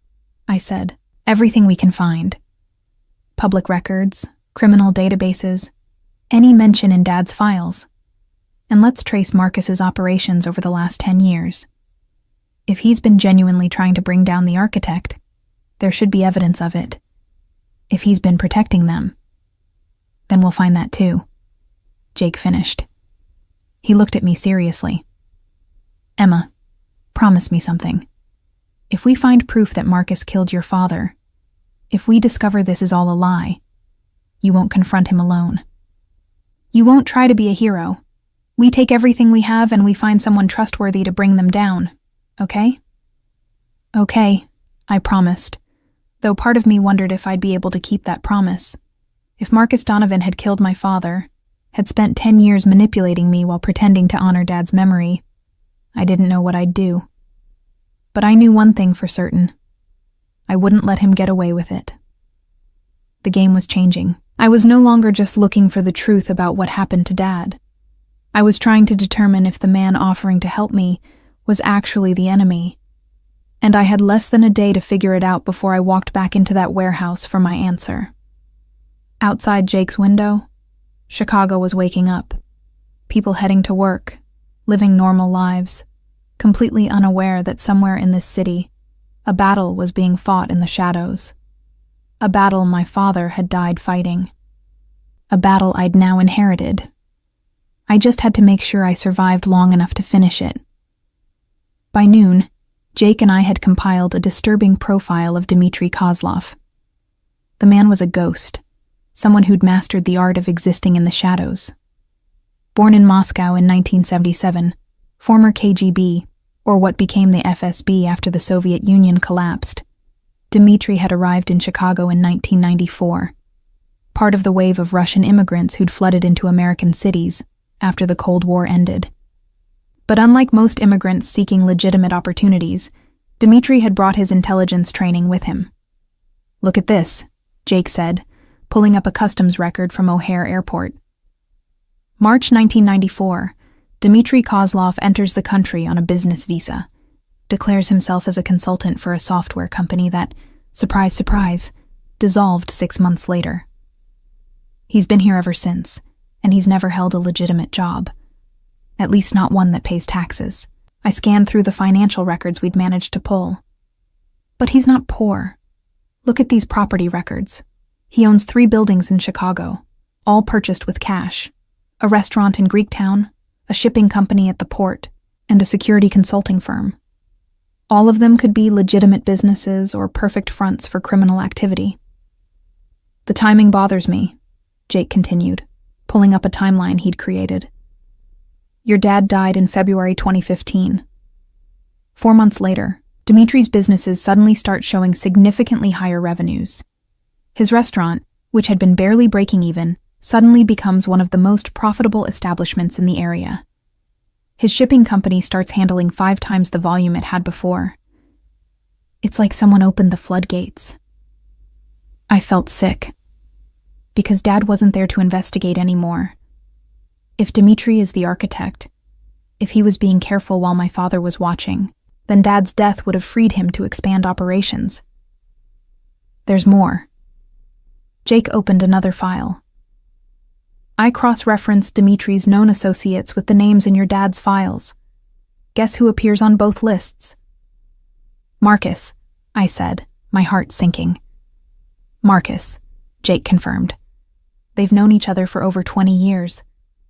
I said. Everything we can find. Public records, criminal databases, any mention in Dad's files. And let's trace Marcus's operations over the last 10 years. If he's been genuinely trying to bring down the architect, there should be evidence of it. If he's been protecting them, then we'll find that too. Jake finished. He looked at me seriously. Emma, promise me something. If we find proof that Marcus killed your father, if we discover this is all a lie, you won't confront him alone. You won't try to be a hero. We take everything we have and we find someone trustworthy to bring them down, okay? Okay, I promised, though part of me wondered if I'd be able to keep that promise. If Marcus Donovan had killed my father, had spent 10 years manipulating me while pretending to honor Dad's memory, I didn't know what I'd do. But I knew one thing for certain. I wouldn't let him get away with it. The game was changing. I was no longer just looking for the truth about what happened to Dad. I was trying to determine if the man offering to help me was actually the enemy. And I had less than a day to figure it out before I walked back into that warehouse for my answer. Outside Jake's window, Chicago was waking up. People heading to work, living normal lives, completely unaware that somewhere in this city, a battle was being fought in the shadows. A battle my father had died fighting. A battle I'd now inherited. I just had to make sure I survived long enough to finish it. By noon, Jake and I had compiled a disturbing profile of Dmitry Kozlov. The man was a ghost, someone who'd mastered the art of existing in the shadows. Born in Moscow in 1977, former KGB, or what became the FSB after the Soviet Union collapsed. Dmitry had arrived in Chicago in 1994, part of the wave of Russian immigrants who'd flooded into American cities after the Cold War ended. But unlike most immigrants seeking legitimate opportunities, Dmitry had brought his intelligence training with him. "Look at this," Jake said, pulling up a customs record from O'Hare Airport. March 1994, Dmitry Kozlov enters the country on a business visa, declares himself as a consultant for a software company that, surprise, surprise, dissolved 6 months later. He's been here ever since, and he's never held a legitimate job. At least not one that pays taxes. I scanned through the financial records we'd managed to pull. But he's not poor. Look at these property records. He owns 3 buildings in Chicago, all purchased with cash. A restaurant in Greektown, a shipping company at the port, and a security consulting firm. All of them could be legitimate businesses or perfect fronts for criminal activity. "The timing bothers me," Jake continued, pulling up a timeline he'd created. "Your dad died in February 2015. 4 months later, Dmitry's businesses suddenly start showing significantly higher revenues. His restaurant, which had been barely breaking even, suddenly becomes one of the most profitable establishments in the area. His shipping company starts handling 5 times the volume it had before. It's like someone opened the floodgates. I felt sick, because Dad wasn't there to investigate anymore. If Dmitry is the architect, if he was being careful while my father was watching, then Dad's death would have freed him to expand operations. There's more. Jake opened another file. I cross-referenced Dmitry's known associates with the names in your dad's files. Guess who appears on both lists? Marcus, I said, my heart sinking. Marcus, Jake confirmed. They've known each other for over 20 years.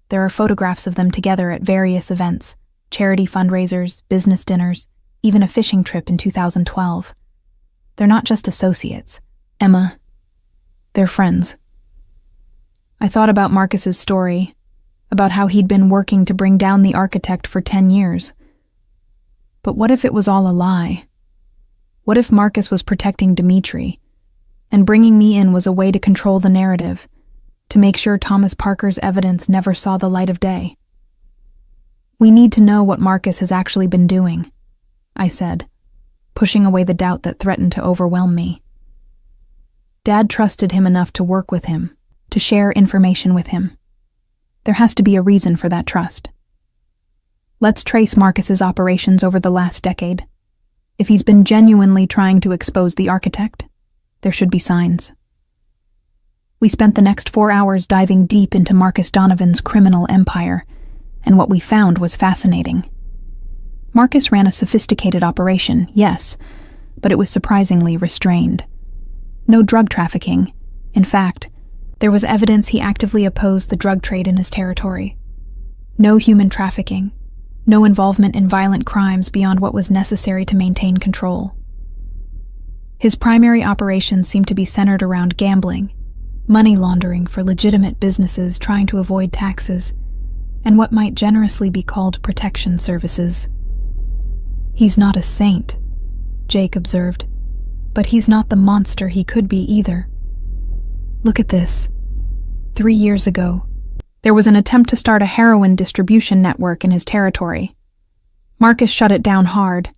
There are photographs of them together at various events, charity fundraisers, business dinners, even a fishing trip in 2012. They're not just associates, Emma. They're friends. I thought about Marcus's story, about how he'd been working to bring down the architect for 10 years. But what if it was all a lie? What if Marcus was protecting Dmitry, and bringing me in was a way to control the narrative, to make sure Thomas Parker's evidence never saw the light of day? We need to know what Marcus has actually been doing, I said, pushing away the doubt that threatened to overwhelm me. Dad trusted him enough to work with him, to share information with him. There has to be a reason for that trust. Let's trace Marcus's operations over the last decade. If he's been genuinely trying to expose the architect, there should be signs. We spent the next 4 hours diving deep into Marcus Donovan's criminal empire, and what we found was fascinating. Marcus ran a sophisticated operation, yes, but it was surprisingly restrained. No drug trafficking. In fact, there was evidence he actively opposed the drug trade in his territory. No human trafficking, no involvement in violent crimes beyond what was necessary to maintain control. His primary operations seemed to be centered around gambling, money laundering for legitimate businesses trying to avoid taxes, and what might generously be called protection services. He's not a saint, Jake observed, but he's not the monster he could be either. Look at this. 3 years ago, there was an attempt to start a heroin distribution network in his territory. Marcus shut it down hard.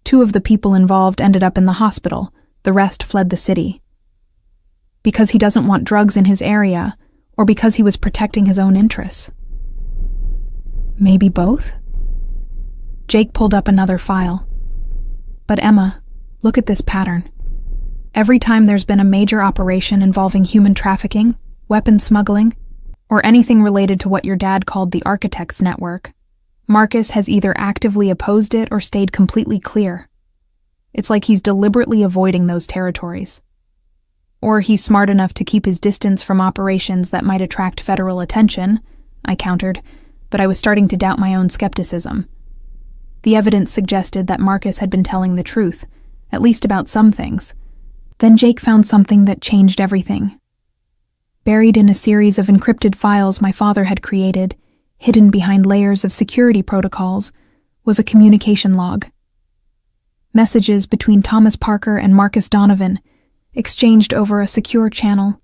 2 of the people involved ended up in the hospital, the rest fled the city. Because he doesn't want drugs in his area, or because he was protecting his own interests? Maybe both? Jake pulled up another file. But Emma, look at this pattern. Every time there's been a major operation involving human trafficking, weapons smuggling, or anything related to what your dad called the architect's network, Marcus has either actively opposed it or stayed completely clear. It's like he's deliberately avoiding those territories. Or he's smart enough to keep his distance from operations that might attract federal attention, I countered, but I was starting to doubt my own skepticism. The evidence suggested that Marcus had been telling the truth, at least about some things. Then Jake found something that changed everything. Buried in a series of encrypted files my father had created, hidden behind layers of security protocols, was a communication log. Messages between Thomas Parker and Marcus Donovan, exchanged over a secure channel,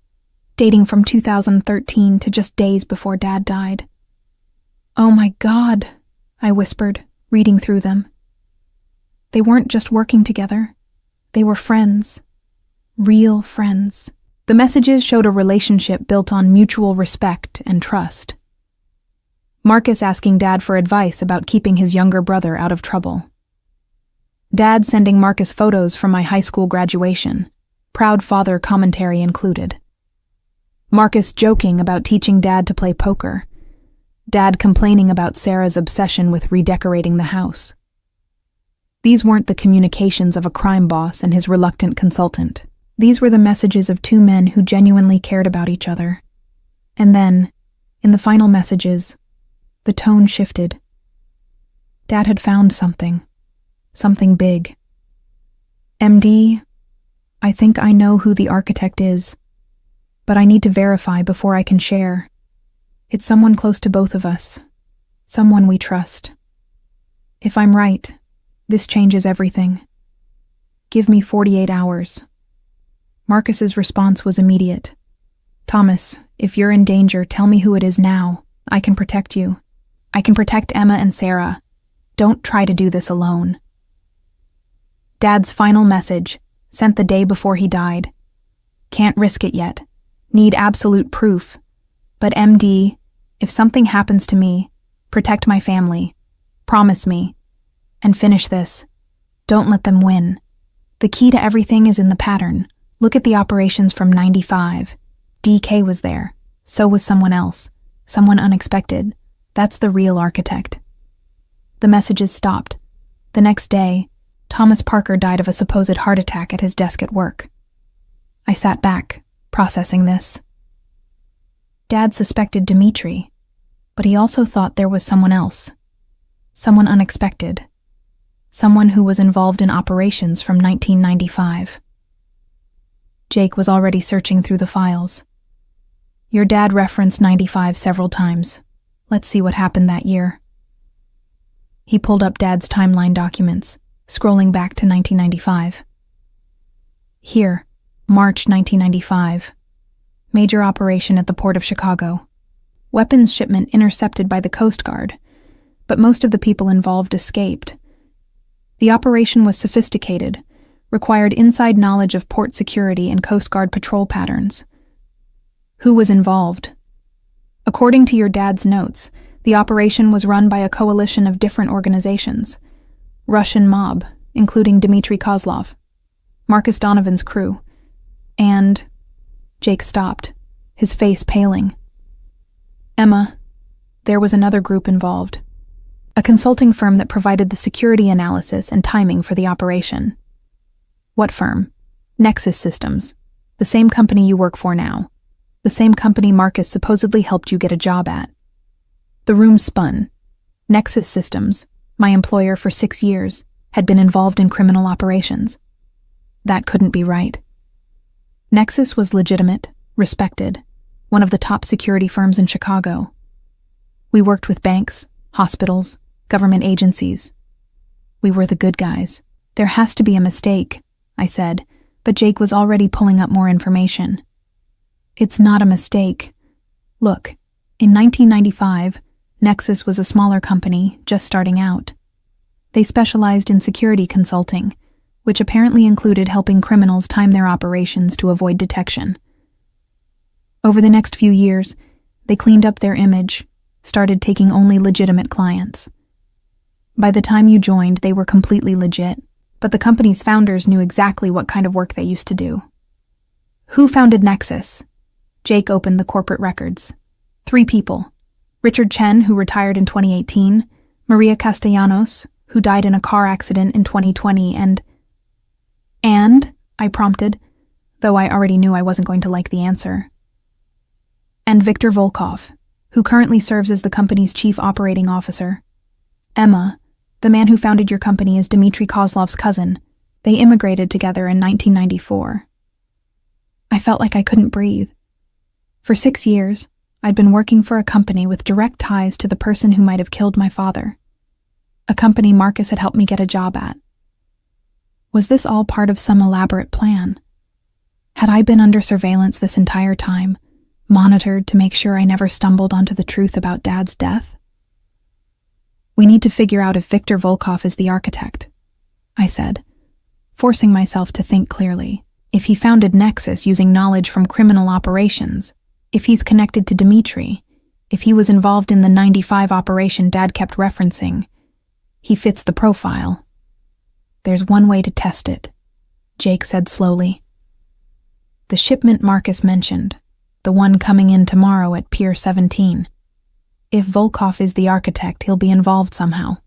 dating from 2013 to just days before Dad died. "Oh my God," I whispered, reading through them. They weren't just working together. They were friends. Real friends. The messages showed a relationship built on mutual respect and trust. Marcus asking Dad for advice about keeping his younger brother out of trouble. Dad sending Marcus photos from my high school graduation, proud father commentary included. Marcus joking about teaching Dad to play poker. Dad complaining about Sarah's obsession with redecorating the house. These weren't the communications of a crime boss and his reluctant consultant. These were the messages of two men who genuinely cared about each other. And then, in the final messages, the tone shifted. Dad had found something big. "MD, I think I know who the architect is, but I need to verify before I can share. It's someone close to both of us, someone we trust. If I'm right, this changes everything. Give me 48 hours. Marcus's response was immediate. "Thomas, if you're in danger, tell me who it is now. I can protect you. I can protect Emma and Sarah. Don't try to do this alone." Dad's final message, sent the day before he died. "Can't risk it yet. Need absolute proof. But MD, if something happens to me, protect my family. Promise me. And finish this. Don't let them win. The key to everything is in the pattern. Look at the operations from '95. DK was there. So was someone else. Someone unexpected. That's the real architect." The messages stopped. The next day, Thomas Parker died of a supposed heart attack at his desk at work. I sat back, processing this. Dad suspected Dimitri, but he also thought there was someone else. Someone unexpected. Someone who was involved in operations from 1995. Jake was already searching through the files. "Your dad referenced '95 several times. Let's see what happened that year." He pulled up Dad's timeline documents, scrolling back to 1995. Here, March 1995. Major operation at the Port of Chicago. Weapons shipment intercepted by the Coast Guard, but most of the people involved escaped. The operation was sophisticated, required inside knowledge of port security and Coast Guard patrol patterns. Who was involved? According to your dad's notes, the operation was run by a coalition of different organizations. Russian mob, including Dmitry Kozlov, Marcus Donovan's crew, and... Jake stopped, his face paling. "Emma, there was another group involved. A consulting firm that provided the security analysis and timing for the operation." "What firm?" "Nexus Systems, the same company you work for now. The same company Marcus supposedly helped you get a job at." The room spun. Nexus Systems, my employer for 6 years, had been involved in criminal operations. That couldn't be right. Nexus was legitimate, respected, one of the top security firms in Chicago. We worked with banks, hospitals, government agencies. We were the good guys. "There has to be a mistake," I said, but Jake was already pulling up more information. "It's not a mistake. Look, in 1995, Nexus was a smaller company, just starting out. They specialized in security consulting, which apparently included helping criminals time their operations to avoid detection. Over the next few years, they cleaned up their image, started taking only legitimate clients. By the time you joined, they were completely legit, but the company's founders knew exactly what kind of work they used to do." "Who founded Nexus?" Jake opened the corporate records. 3 people. Richard Chen, who retired in 2018, Maria Castellanos, who died in a car accident in 2020, and, I prompted, though I already knew I wasn't going to like the answer. "And Viktor Volkov, who currently serves as the company's chief operating officer. Emma, the man who founded your company, is Dmitry Kozlov's cousin. They immigrated together in 1994. I felt like I couldn't breathe. For 6 years, I'd been working for a company with direct ties to the person who might have killed my father. a company Marcus had helped me get a job at. Was this all part of some elaborate plan? Had I been under surveillance this entire time, monitored to make sure I never stumbled onto the truth about Dad's death? We need to figure out if Victor Volkov is the architect, I said, forcing myself to think clearly. If he founded Nexus using knowledge from criminal operations, if he's connected to Dmitri, if he was involved in the 95 operation Dad kept referencing, he fits the profile. There's one way to test it, Jake said slowly. The shipment Marcus mentioned, the one coming in tomorrow at Pier 17. If Volkov is the architect, he'll be involved somehow.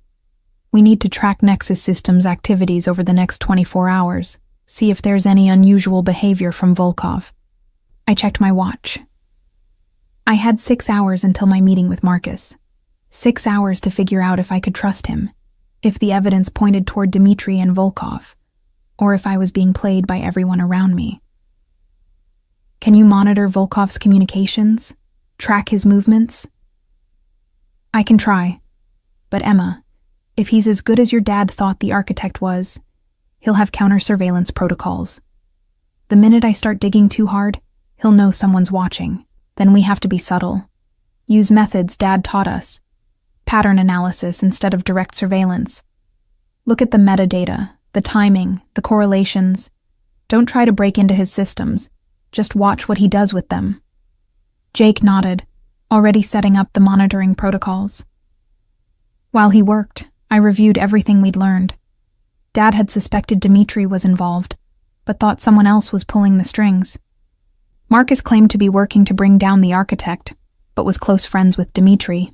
We need to track Nexus Systems' activities over the next 24 hours, see if there's any unusual behavior from Volkov. I checked my watch. I had 6 hours until my meeting with Marcus. 6 hours to figure out if I could trust him, if the evidence pointed toward Dmitri and Volkov, or if I was being played by everyone around me. Can you monitor Volkov's communications? Track his movements? I can try. But Emma, if he's as good as your dad thought the architect was, he'll have counter-surveillance protocols. The minute I start digging too hard, he'll know someone's watching. Then we have to be subtle. Use methods Dad taught us. Pattern analysis instead of direct surveillance. Look at the metadata, the timing, the correlations. Don't try to break into his systems. Just watch what he does with them. Jake nodded, already setting up the monitoring protocols. While he worked, I reviewed everything we'd learned. Dad had suspected Dmitri was involved, but thought someone else was pulling the strings. Marcus claimed to be working to bring down the architect, but was close friends with Dmitri.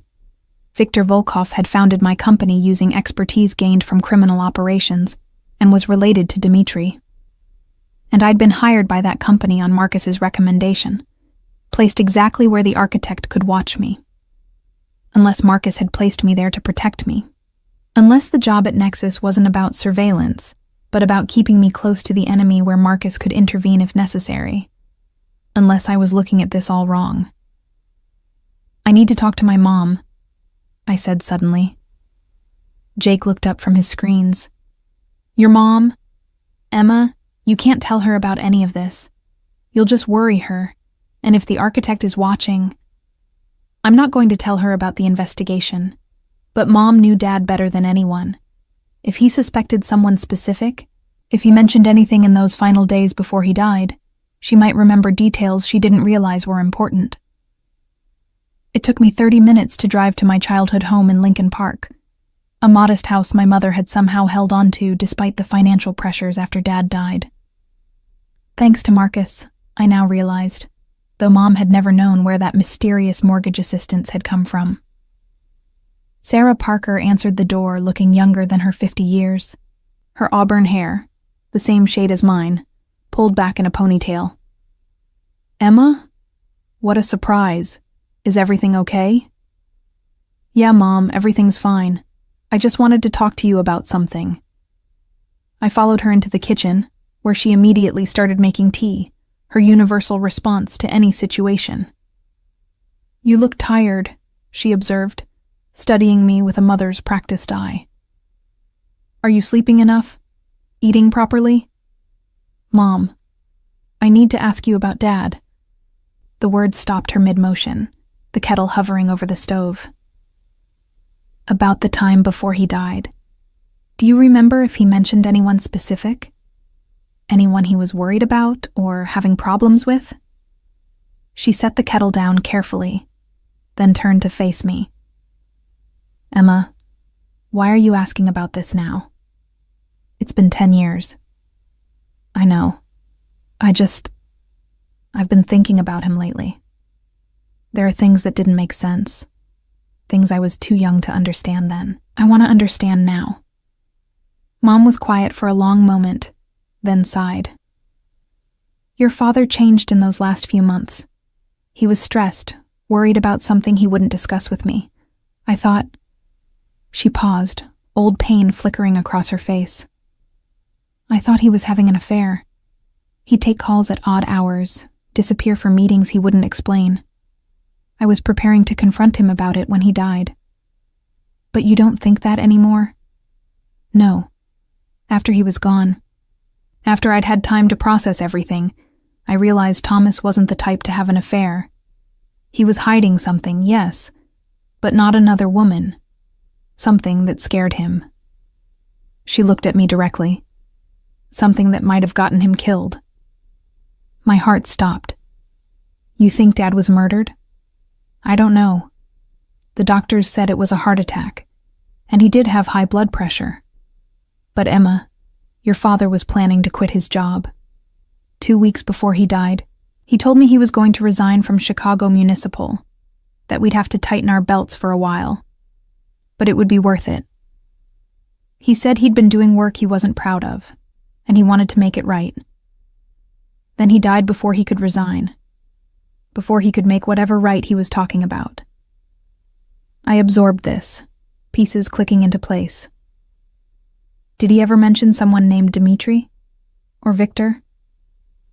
Victor Volkov had founded my company using expertise gained from criminal operations, and was related to Dmitri. And I'd been hired by that company on Marcus's recommendation, placed exactly where the architect could watch me. Unless Marcus had placed me there to protect me. Unless the job at Nexus wasn't about surveillance, but about keeping me close to the enemy where Marcus could intervene if necessary. Unless I was looking at this all wrong. I need to talk to my mom, I said suddenly. Jake looked up from his screens. Your mom? Emma, you can't tell her about any of this. You'll just worry her, and if the architect is watching... I'm not going to tell her about the investigation, but Mom knew Dad better than anyone. If he suspected someone specific, if he mentioned anything in those final days before he died, she might remember details she didn't realize were important. It took me 30 minutes to drive to my childhood home in Lincoln Park, a modest house my mother had somehow held on to despite the financial pressures after Dad died. Thanks to Marcus, I now realized, though Mom had never known where that mysterious mortgage assistance had come from. Sarah Parker answered the door looking younger than her 50 years. Her auburn hair, the same shade as mine, pulled back in a ponytail. Emma? What a surprise. Is everything okay? Yeah, Mom, everything's fine. I just wanted to talk to you about something. I followed her into the kitchen, where she immediately started making tea, her universal response to any situation. You look tired, she observed, studying me with a mother's practiced eye. Are you sleeping enough? Eating properly? Mom, I need to ask you about Dad. The words stopped her mid-motion, the kettle hovering over the stove. About the time before he died. Do you remember if he mentioned anyone specific? Anyone he was worried about or having problems with? She set the kettle down carefully, then turned to face me. Emma, why are you asking about this now? It's been 10 years. I know. I've been thinking about him lately. There are things that didn't make sense. Things I was too young to understand then. I want to understand now. Mom was quiet for a long moment, then sighed. Your father changed in those last few months. He was stressed, worried about something he wouldn't discuss with me. I thought... She paused, old pain flickering across her face. I thought he was having an affair. He'd take calls at odd hours, disappear for meetings he wouldn't explain. I was preparing to confront him about it when he died. But you don't think that anymore? No. After he was gone, after I'd had time to process everything, I realized Thomas wasn't the type to have an affair. He was hiding something, yes, but not another woman. Something that scared him. She looked at me directly. Something that might have gotten him killed. My heart stopped. You think Dad was murdered? I don't know. The doctors said it was a heart attack, and he did have high blood pressure. But Emma, your father was planning to quit his job. 2 weeks before he died, he told me he was going to resign from Chicago Municipal, that we'd have to tighten our belts for a while. But it would be worth it. He said he'd been doing work he wasn't proud of, and he wanted to make it right. Then he died before he could resign, before he could make whatever right he was talking about. I absorbed this, pieces clicking into place. Did he ever mention someone named Dmitri? Or Victor?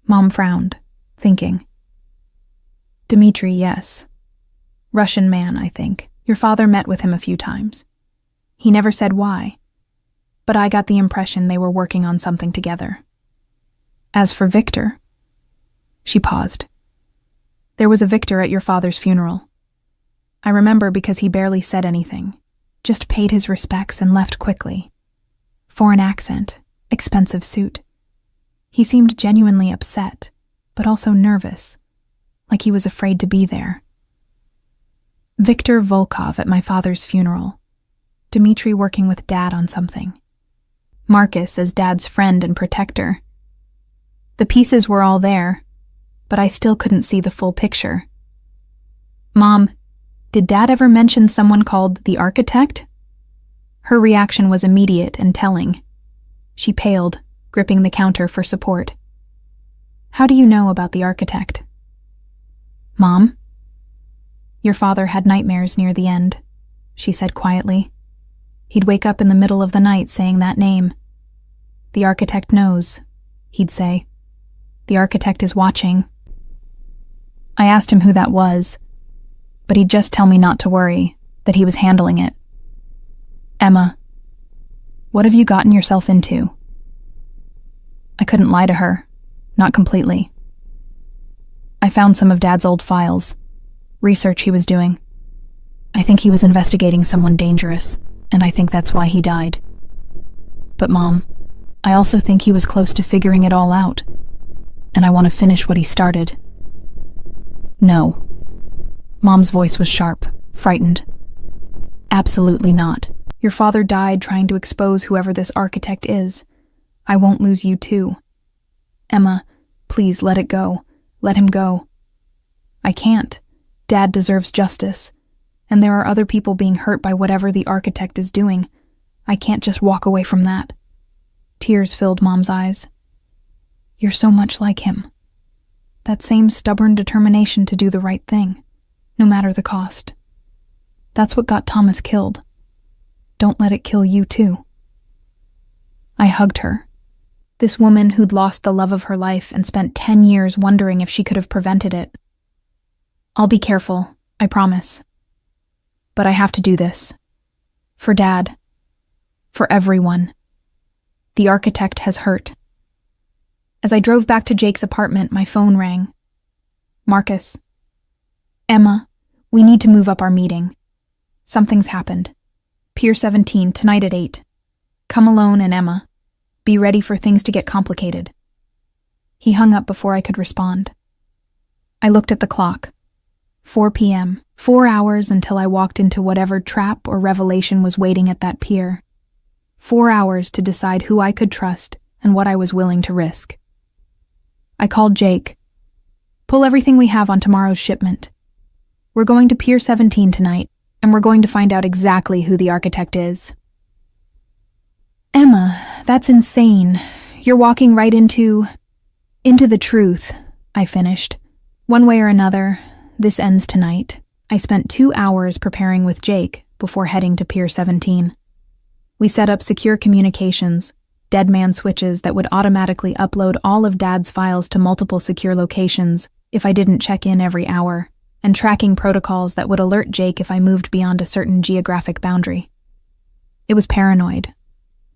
Mom frowned, thinking. Dmitri, yes. Russian man, I think. Your father met with him a few times. He never said why, but I got the impression they were working on something together. As for Victor, she paused. There was a Victor at your father's funeral. I remember because he barely said anything, just paid his respects and left quickly. Foreign accent, expensive suit. He seemed genuinely upset, but also nervous, like he was afraid to be there. Victor Volkov at my father's funeral. Dmitri working with Dad on something. Marcus as Dad's friend and protector. The pieces were all there, but I still couldn't see the full picture. Mom, did Dad ever mention someone called the architect? Her reaction was immediate and telling. She paled, gripping the counter for support. How do you know about the architect? Mom? Your father had nightmares near the end, she said quietly. He'd wake up in the middle of the night saying that name. The architect knows, he'd say. The architect is watching. I asked him who that was, but he'd just tell me not to worry, that he was handling it. Emma, what have you gotten yourself into? I couldn't lie to her, not completely. I found some of Dad's old files, research he was doing. I think he was investigating someone dangerous, and I think that's why he died. But Mom, I also think he was close to figuring it all out, and I want to finish what he started. No. Mom's voice was sharp, frightened. Absolutely not. Your father died trying to expose whoever this architect is. I won't lose you too. Emma, please let it go. Let him go. I can't. Dad deserves justice. And there are other people being hurt by whatever the architect is doing. I can't just walk away from that. Tears filled Mom's eyes. You're so much like him. That same stubborn determination to do the right thing, no matter the cost. That's what got Thomas killed. Don't let it kill you too. I hugged her. This woman who'd lost the love of her life and spent 10 years wondering if she could have prevented it. I'll be careful, I promise. But I have to do this. For Dad. For everyone. The architect has hurt. As I drove back to Jake's apartment, my phone rang. Marcus. Emma, we need to move up our meeting. Something's happened. Pier 17, tonight at 8. Come alone and Emma. Be ready for things to get complicated. He hung up before I could respond. I looked at the clock. 4 p.m., 4 hours until I walked into whatever trap or revelation was waiting at that pier. 4 hours to decide who I could trust and what I was willing to risk. I called Jake. Pull everything we have on tomorrow's shipment. We're going to Pier 17 tonight, and we're going to find out exactly who the architect is. Emma, that's insane. You're walking right into the truth, I finished. One way or another, this ends tonight. I spent 2 hours preparing with Jake before heading to Pier 17. We set up secure communications, dead man switches that would automatically upload all of Dad's files to multiple secure locations if I didn't check in every hour, and tracking protocols that would alert Jake if I moved beyond a certain geographic boundary. It was paranoid,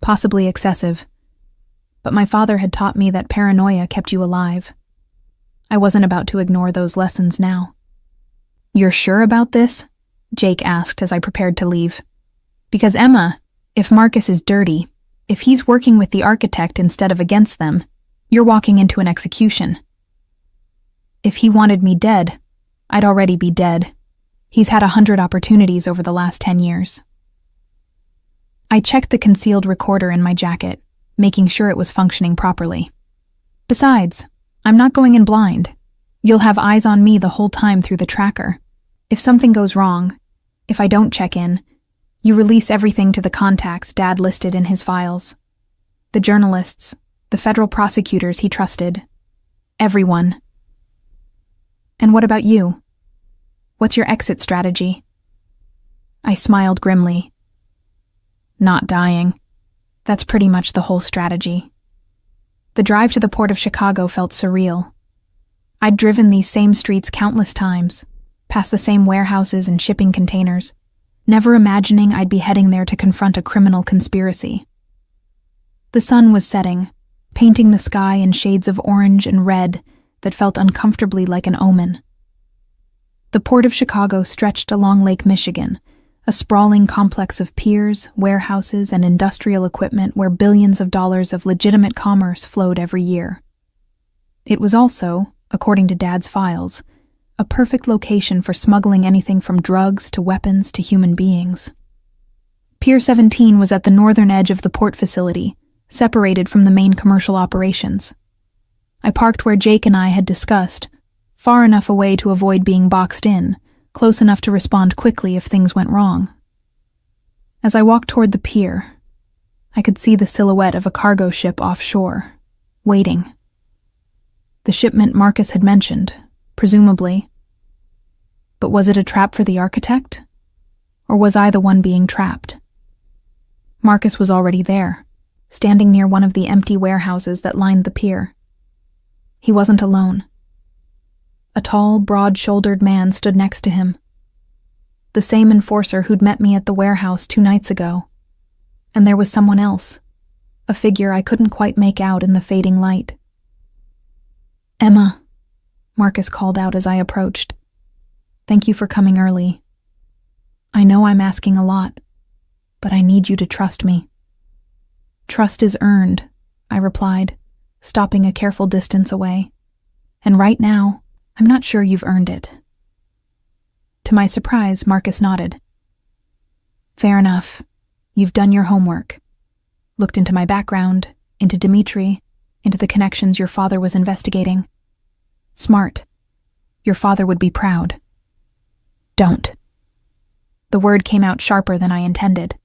possibly excessive. But my father had taught me that paranoia kept you alive. I wasn't about to ignore those lessons now. "You're sure about this?" Jake asked as I prepared to leave. "Because Emma, if Marcus is dirty, if he's working with the architect instead of against them, you're walking into an execution. If he wanted me dead, I'd already be dead. He's had 100 opportunities over the last 10 years. I checked the concealed recorder in my jacket, making sure it was functioning properly. Besides, I'm not going in blind. You'll have eyes on me the whole time through the tracker. If something goes wrong, if I don't check in, you release everything to the contacts Dad listed in his files. The journalists, the federal prosecutors he trusted. Everyone. And what about you? What's your exit strategy?" I smiled grimly. "Not dying. That's pretty much the whole strategy." The drive to the port of Chicago felt surreal. I'd driven these same streets countless times, past the same warehouses and shipping containers, never imagining I'd be heading there to confront a criminal conspiracy. The sun was setting, painting the sky in shades of orange and red that felt uncomfortably like an omen. The port of Chicago stretched along Lake Michigan, a sprawling complex of piers, warehouses, and industrial equipment where billions of dollars of legitimate commerce flowed every year. It was also, according to Dad's files, a perfect location for smuggling anything from drugs to weapons to human beings. Pier 17 was at the northern edge of the port facility, separated from the main commercial operations. I parked where Jake and I had discussed, far enough away to avoid being boxed in, close enough to respond quickly if things went wrong. As I walked toward the pier, I could see the silhouette of a cargo ship offshore, waiting. The shipment Marcus had mentioned, presumably. But was it a trap for the architect? Or was I the one being trapped? Marcus was already there, standing near one of the empty warehouses that lined the pier. He wasn't alone. A tall, broad-shouldered man stood next to him. The same enforcer who'd met me at the warehouse 2 nights ago. And there was someone else, a figure I couldn't quite make out in the fading light. "Emma," Marcus called out as I approached. "Thank you for coming early. I know I'm asking a lot, but I need you to trust me." "Trust is earned," I replied, stopping a careful distance away. "And right now, I'm not sure you've earned it." To my surprise, Marcus nodded. "Fair enough. You've done your homework. Looked into my background, into Dimitri, into the connections your father was investigating. Smart. Your father would be proud." "Don't." The word came out sharper than I intended.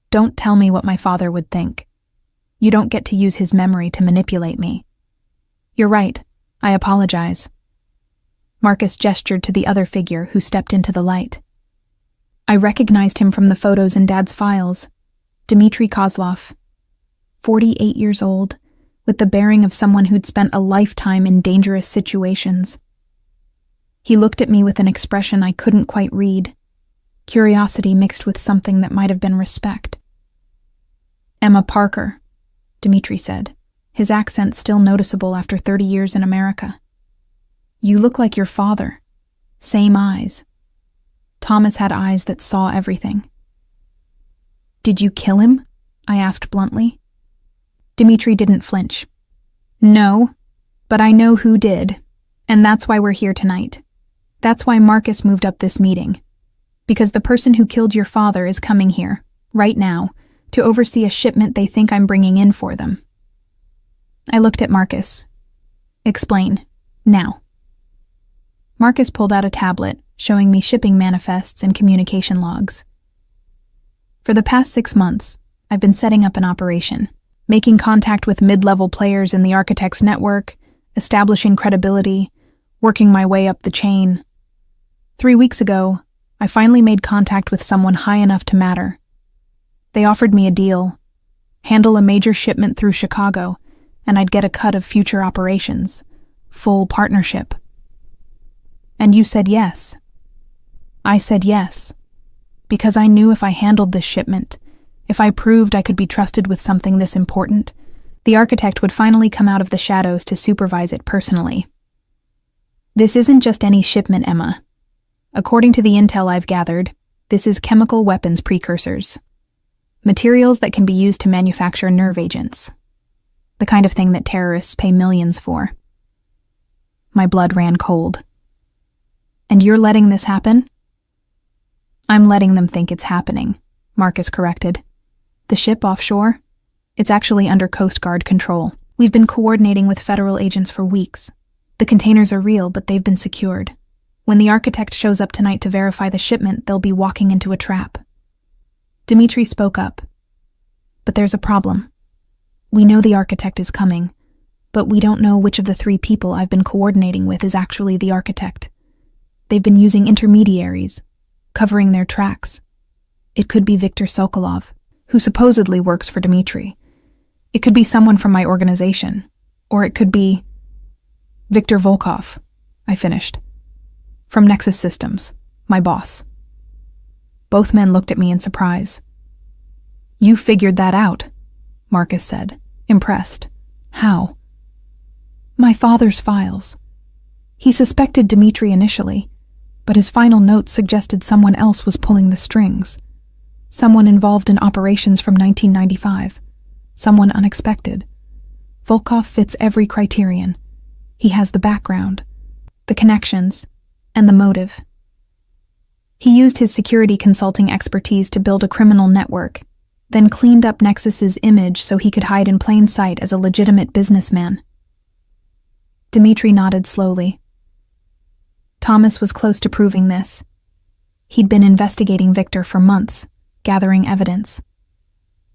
"Don't tell me what my father would think. You don't get to use his memory to manipulate me." "You're right. I apologize." Marcus gestured to the other figure who stepped into the light. I recognized him from the photos in Dad's files. Dmitry Kozlov. 48 years old, with the bearing of someone who'd spent a lifetime in dangerous situations. He looked at me with an expression I couldn't quite read, curiosity mixed with something that might have been respect. "Emma Parker," Dmitry said, his accent still noticeable after 30 years in America. "You look like your father. Same eyes." Thomas had eyes that saw everything. "Did you kill him?" I asked bluntly. Dmitry didn't flinch. "No, but I know who did, and that's why we're here tonight. That's why Marcus moved up this meeting. Because the person who killed your father is coming here, right now, to oversee a shipment they think I'm bringing in for them." I looked at Marcus. "Explain, now." Marcus pulled out a tablet, showing me shipping manifests and communication logs. "For the past 6 months, I've been setting up an operation, making contact with mid-level players in the architect's network, establishing credibility, working my way up the chain. 3 weeks ago, I finally made contact with someone high enough to matter. They offered me a deal, handle a major shipment through Chicago, and I'd get a cut of future operations, full partnership. And you said yes. I said yes, because I knew if I handled this shipment, If I proved I could be trusted with something this important, the architect would finally come out of the shadows to supervise it personally. This isn't just any shipment, Emma. According to the intel I've gathered, this is chemical weapons precursors. Materials that can be used to manufacture nerve agents. The kind of thing that terrorists pay millions for. My blood ran cold. And you're letting this happen? I'm letting them think it's happening, Marcus corrected. The ship offshore? It's actually under Coast Guard control. We've been coordinating with federal agents for weeks. The containers are real, but they've been secured. When the architect shows up tonight to verify the shipment, they'll be walking into a trap. Dmitri spoke up. But there's a problem. We know the architect is coming, but we don't know which of the 3 people I've been coordinating with is actually the architect. They've been using intermediaries, covering their tracks. It could be Viktor Sokolov, who supposedly works for Dmitri. It could be someone from my organization, or it could be Viktor Volkov, I finished. From Nexus Systems, my boss. Both men looked at me in surprise. You figured that out, Marcus said, impressed. How? My father's files. He suspected Dmitri initially, but his final notes suggested someone else was pulling the strings. Someone involved in operations from 1995. Someone unexpected. Volkov fits every criterion. He has the background, the connections, and the motive. He used his security consulting expertise to build a criminal network, then cleaned up Nexus's image so he could hide in plain sight as a legitimate businessman. Dmitri nodded slowly. Thomas was close to proving this. He'd been investigating Viktor for months, gathering evidence.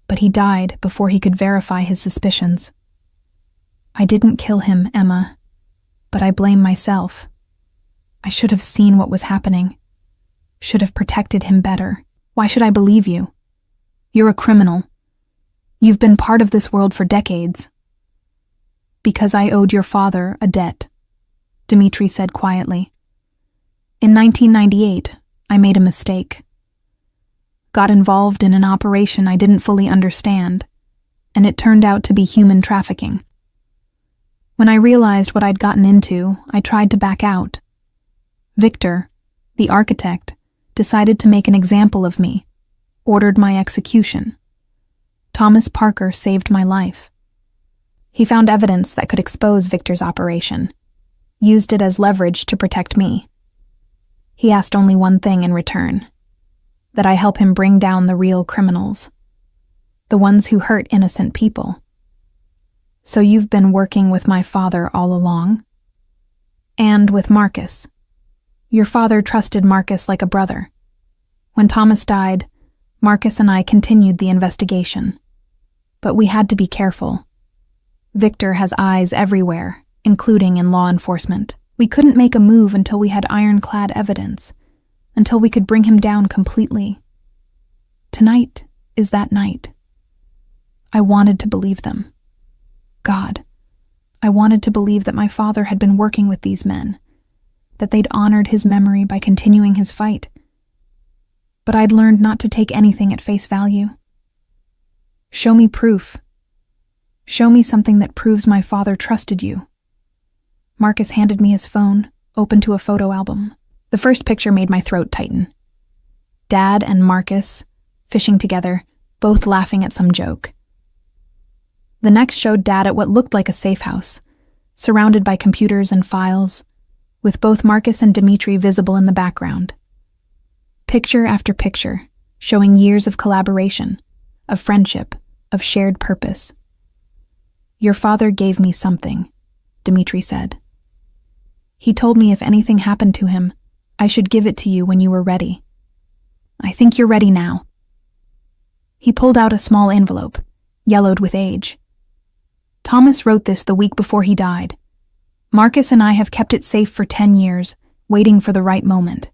But he died before he could verify his suspicions. I didn't kill him, Emma, but I blame myself. I should have seen what was happening. Should have protected him better. Why should I believe you? You're a criminal. You've been part of this world for decades. Because I owed your father a debt, Dmitri said quietly. In 1998, I made a mistake. Got involved in an operation I didn't fully understand, and it turned out to be human trafficking. When I realized what I'd gotten into, I tried to back out. Viktor, the architect, decided to make an example of me, ordered my execution. Thomas Parker saved my life. He found evidence that could expose Viktor's operation, used it as leverage to protect me. He asked only one thing in return, that I help him bring down the real criminals, the ones who hurt innocent people. So you've been working with my father all along? And with Marcus. Your father trusted Marcus like a brother. When Thomas died, Marcus and I continued the investigation. But we had to be careful. Viktor has eyes everywhere, including in law enforcement. We couldn't make a move until we had ironclad evidence, until we could bring him down completely. Tonight is that night. I wanted to believe them. God, I wanted to believe that my father had been working with these men, that they'd honored his memory by continuing his fight. But I'd learned not to take anything at face value. Show me proof. Show me something that proves my father trusted you. Marcus handed me his phone, open to a photo album. The first picture made my throat tighten. Dad and Marcus, fishing together, both laughing at some joke. The next showed Dad at what looked like a safe house, surrounded by computers and files, with both Marcus and Dmitri visible in the background. Picture after picture, showing years of collaboration, of friendship, of shared purpose. Your father gave me something, Dmitri said. He told me if anything happened to him, I should give it to you when you were ready. I think you're ready now. He pulled out a small envelope, yellowed with age. Thomas wrote this the week before he died. Marcus and I have kept it safe for 10 years, waiting for the right moment.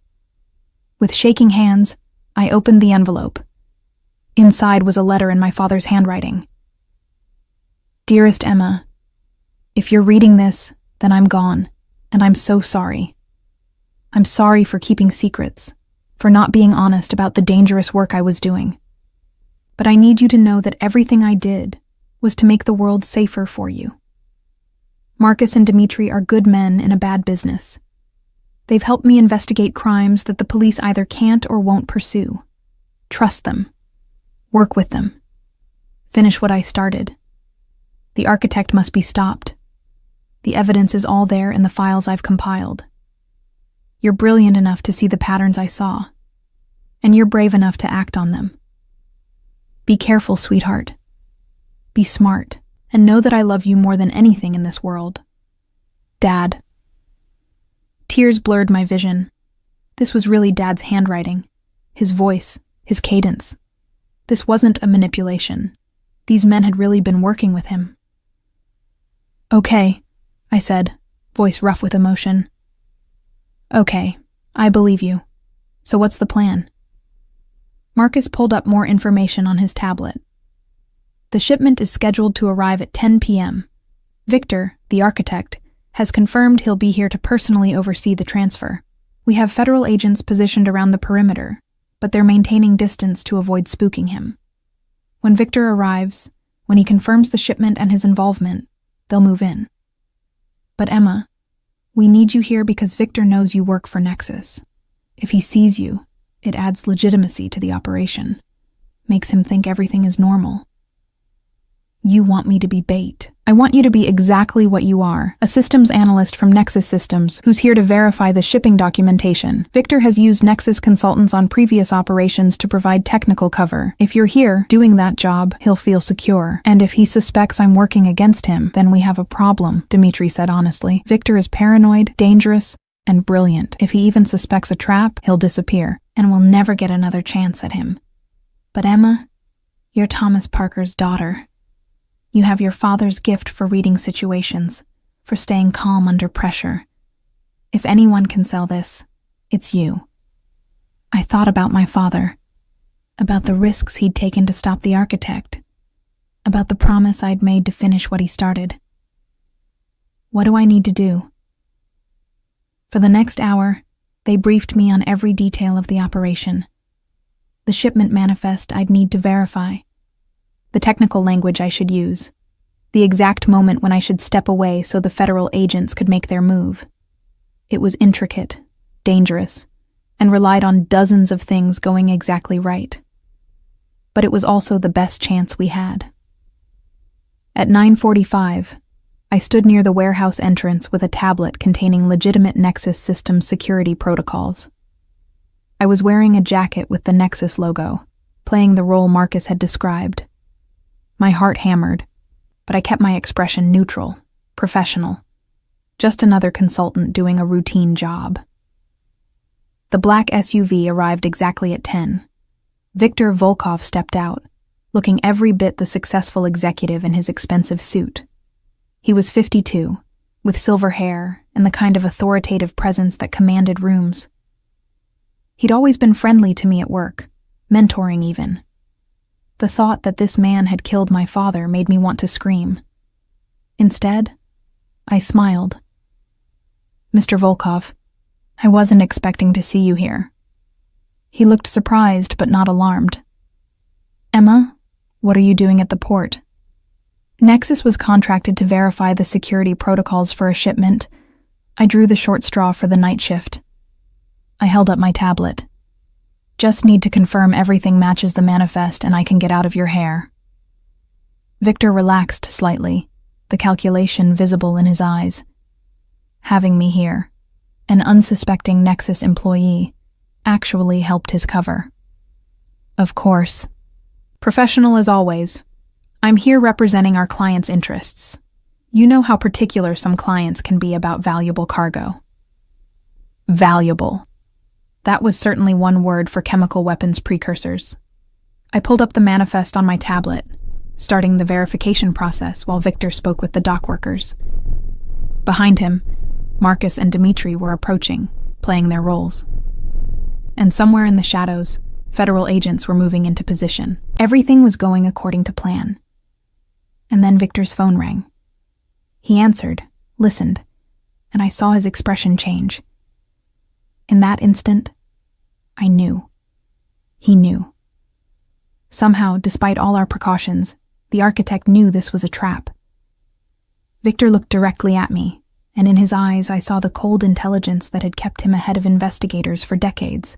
With shaking hands, I opened the envelope. Inside was a letter in my father's handwriting. Dearest Emma, if you're reading this, then I'm gone, and I'm so sorry. I'm sorry for keeping secrets, for not being honest about the dangerous work I was doing. But I need you to know that everything I did was to make the world safer for you. Marcus and Dimitri are good men in a bad business. They've helped me investigate crimes that the police either can't or won't pursue. Trust them. Work with them. Finish what I started. The architect must be stopped. The evidence is all there in the files I've compiled. You're brilliant enough to see the patterns I saw, and you're brave enough to act on them. Be careful, sweetheart. Be smart, and know that I love you more than anything in this world. Dad. Tears blurred my vision. This was really Dad's handwriting, his voice, his cadence. This wasn't a manipulation. These men had really been working with him. Okay, I said, voice rough with emotion. Okay, I believe you. So what's the plan? Marcus pulled up more information on his tablet. The shipment is scheduled to arrive at 10 p.m. Victor, the architect, has confirmed he'll be here to personally oversee the transfer. We have federal agents positioned around the perimeter, but they're maintaining distance to avoid spooking him. When Victor arrives, when he confirms the shipment and his involvement, they'll move in. But Emma, we need you here because Victor knows you work for Nexus. If he sees you, it adds legitimacy to the operation, makes him think everything is normal. You want me to be bait. I want you to be exactly what you are, a systems analyst from Nexus Systems who's here to verify the shipping documentation. Victor has used Nexus consultants on previous operations to provide technical cover. If you're here doing that job, he'll feel secure. And if he suspects I'm working against him, then we have a problem, Dimitri said honestly. Victor is paranoid, dangerous, and brilliant. If he even suspects a trap, he'll disappear, and we'll never get another chance at him. But Emma, you're Thomas Parker's daughter. You have your father's gift for reading situations, for staying calm under pressure. If anyone can sell this, it's you. I thought about my father, about the risks he'd taken to stop the architect, about the promise I'd made to finish what he started. What do I need to do? For the next hour, they briefed me on every detail of the operation. The shipment manifest I'd need to verify, the technical language I should use, the exact moment when I should step away so the federal agents could make their move. It was intricate, dangerous, and relied on dozens of things going exactly right. But it was also the best chance we had. At 9:45, I stood near the warehouse entrance with a tablet containing legitimate Nexus Systems security protocols. I was wearing a jacket with the Nexus logo, playing the role Marcus had described. My heart hammered, but I kept my expression neutral, professional. Just another consultant doing a routine job. The black SUV arrived exactly at 10. Viktor Volkov stepped out, looking every bit the successful executive in his expensive suit. He was 52, with silver hair and the kind of authoritative presence that commanded rooms. He'd always been friendly to me at work, mentoring even. The thought that this man had killed my father made me want to scream. Instead, I smiled. Mr. Volkov, I wasn't expecting to see you here. He looked surprised but not alarmed. Emma, what are you doing at the port? Nexus was contracted to verify the security protocols for a shipment. I drew the short straw for the night shift. I held up my tablet. Just need to confirm everything matches the manifest and I can get out of your hair. Victor relaxed slightly, the calculation visible in his eyes. Having me here, an unsuspecting Nexus employee, actually helped his cover. Of course. Professional as always. I'm here representing our clients' interests. You know how particular some clients can be about valuable cargo. Valuable. That was certainly one word for chemical weapons precursors. I pulled up the manifest on my tablet, starting the verification process while Victor spoke with the dock workers. Behind him, Marcus and Dimitri were approaching, playing their roles. And somewhere in the shadows, federal agents were moving into position. Everything was going according to plan. And then Victor's phone rang. He answered, listened, and I saw his expression change. In that instant, I knew. He knew. Somehow, despite all our precautions, the architect knew this was a trap. Victor looked directly at me, and in his eyes I saw the cold intelligence that had kept him ahead of investigators for decades.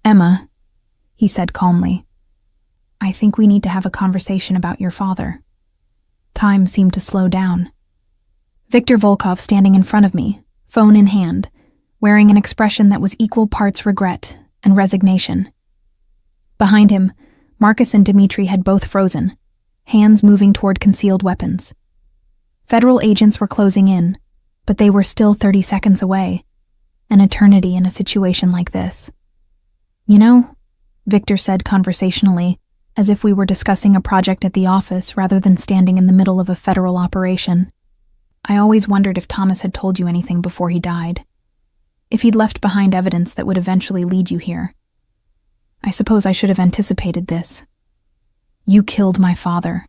"Emma," he said calmly, "I think we need to have a conversation about your father." Time seemed to slow down. Viktor Volkov standing in front of me, phone in hand, wearing an expression that was equal parts regret and resignation. Behind him, Marcus and Dmitri had both frozen, hands moving toward concealed weapons. Federal agents were closing in, but they were still 30 seconds away, an eternity in a situation like this. "You know," Victor said conversationally, as if we were discussing a project at the office rather than standing in the middle of a federal operation, "I always wondered if Thomas had told you anything before he died. If he'd left behind evidence that would eventually lead you here. I suppose I should have anticipated this. You killed my father."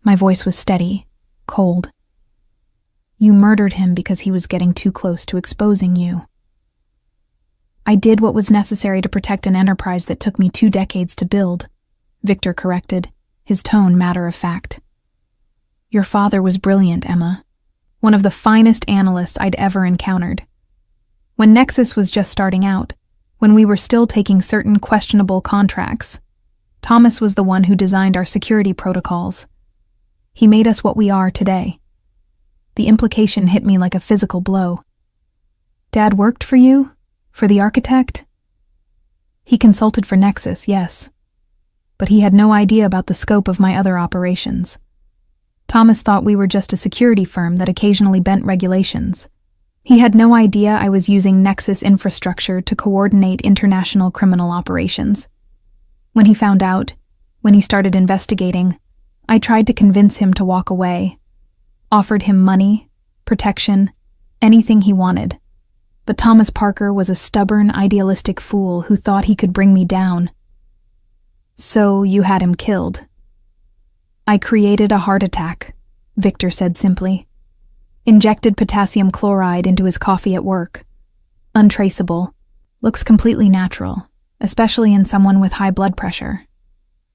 My voice was steady, cold. "You murdered him because he was getting too close to exposing you." "I did what was necessary to protect an enterprise that took me 2 decades to build," Victor corrected, his tone matter of fact. "Your father was brilliant, Emma. One of the finest analysts I'd ever encountered. When Nexus was just starting out, when we were still taking certain questionable contracts, Thomas was the one who designed our security protocols. He made us what we are today." The implication hit me like a physical blow. "Dad worked for you? For the architect?" "He consulted for Nexus, yes. But he had no idea about the scope of my other operations. Thomas thought we were just a security firm that occasionally bent regulations. He had no idea I was using Nexus infrastructure to coordinate international criminal operations. When he found out, when he started investigating, I tried to convince him to walk away. Offered him money, protection, anything he wanted. But Thomas Parker was a stubborn, idealistic fool who thought he could bring me down. So you had him killed." "I created a heart attack," Victor said simply. "Injected potassium chloride into his coffee at work. Untraceable. Looks completely natural, especially in someone with high blood pressure.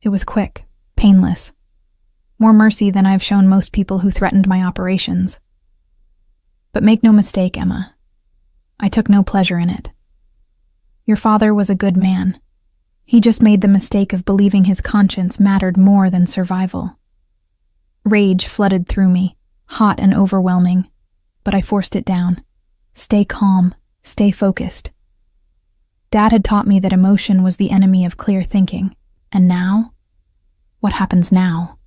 It was quick, painless. More mercy than I've shown most people who threatened my operations. But make no mistake, Emma. I took no pleasure in it. Your father was a good man. He just made the mistake of believing his conscience mattered more than survival." Rage flooded through me, hot and overwhelming, but I forced it down. Stay calm, stay focused. Dad had taught me that emotion was the enemy of clear thinking, and now? What happens now?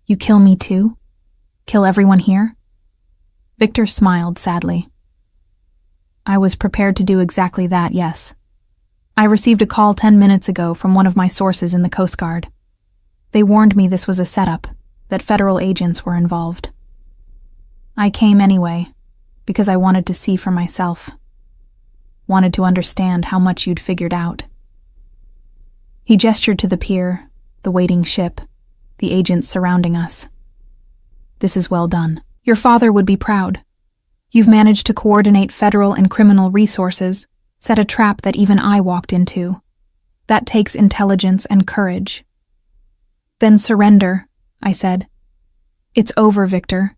You kill me too? Kill everyone here? Victor smiled sadly. I was prepared to do exactly that, yes. I received a call 10 minutes ago from one of my sources in the Coast Guard. They warned me this was a setup, that federal agents were involved. I came anyway, because I wanted to see for myself. Wanted to understand how much you'd figured out. He gestured to the pier, the waiting ship, the agents surrounding us. This is well done. Your father would be proud. You've managed to coordinate federal and criminal resources, set a trap that even I walked into. That takes intelligence and courage. Then surrender, I said. It's over, Victor.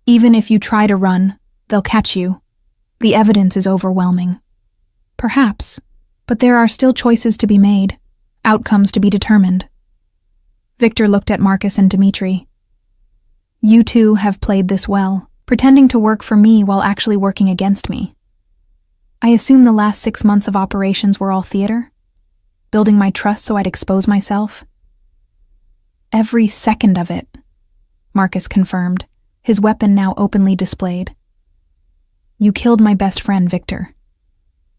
Even if you try to run, they'll catch you. The evidence is overwhelming. Perhaps, but there are still choices to be made, outcomes to be determined. Victor looked at Marcus and Dmitri. You two have played this well, pretending to work for me while actually working against me. I assume the last 6 months of operations were all theater? Building my trust so I'd expose myself? Every second of it, Marcus confirmed, his weapon now openly displayed. You killed my best friend, Victor.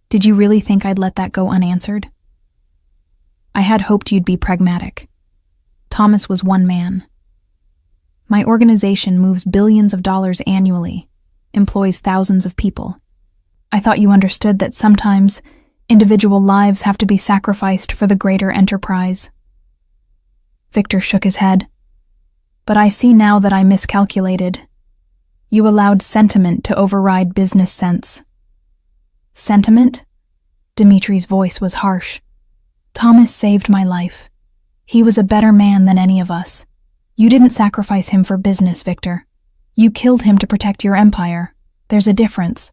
Did you really think I'd let that go unanswered? I had hoped you'd be pragmatic. Thomas was one man. My organization moves billions of dollars annually, employs thousands of people. I thought you understood that sometimes individual lives have to be sacrificed for the greater enterprise. Victor shook his head. But I see now that I miscalculated. You allowed sentiment to override business sense. Sentiment? Dimitri's voice was harsh. Thomas saved my life. He was a better man than any of us. You didn't sacrifice him for business, Victor. You killed him to protect your empire. There's a difference."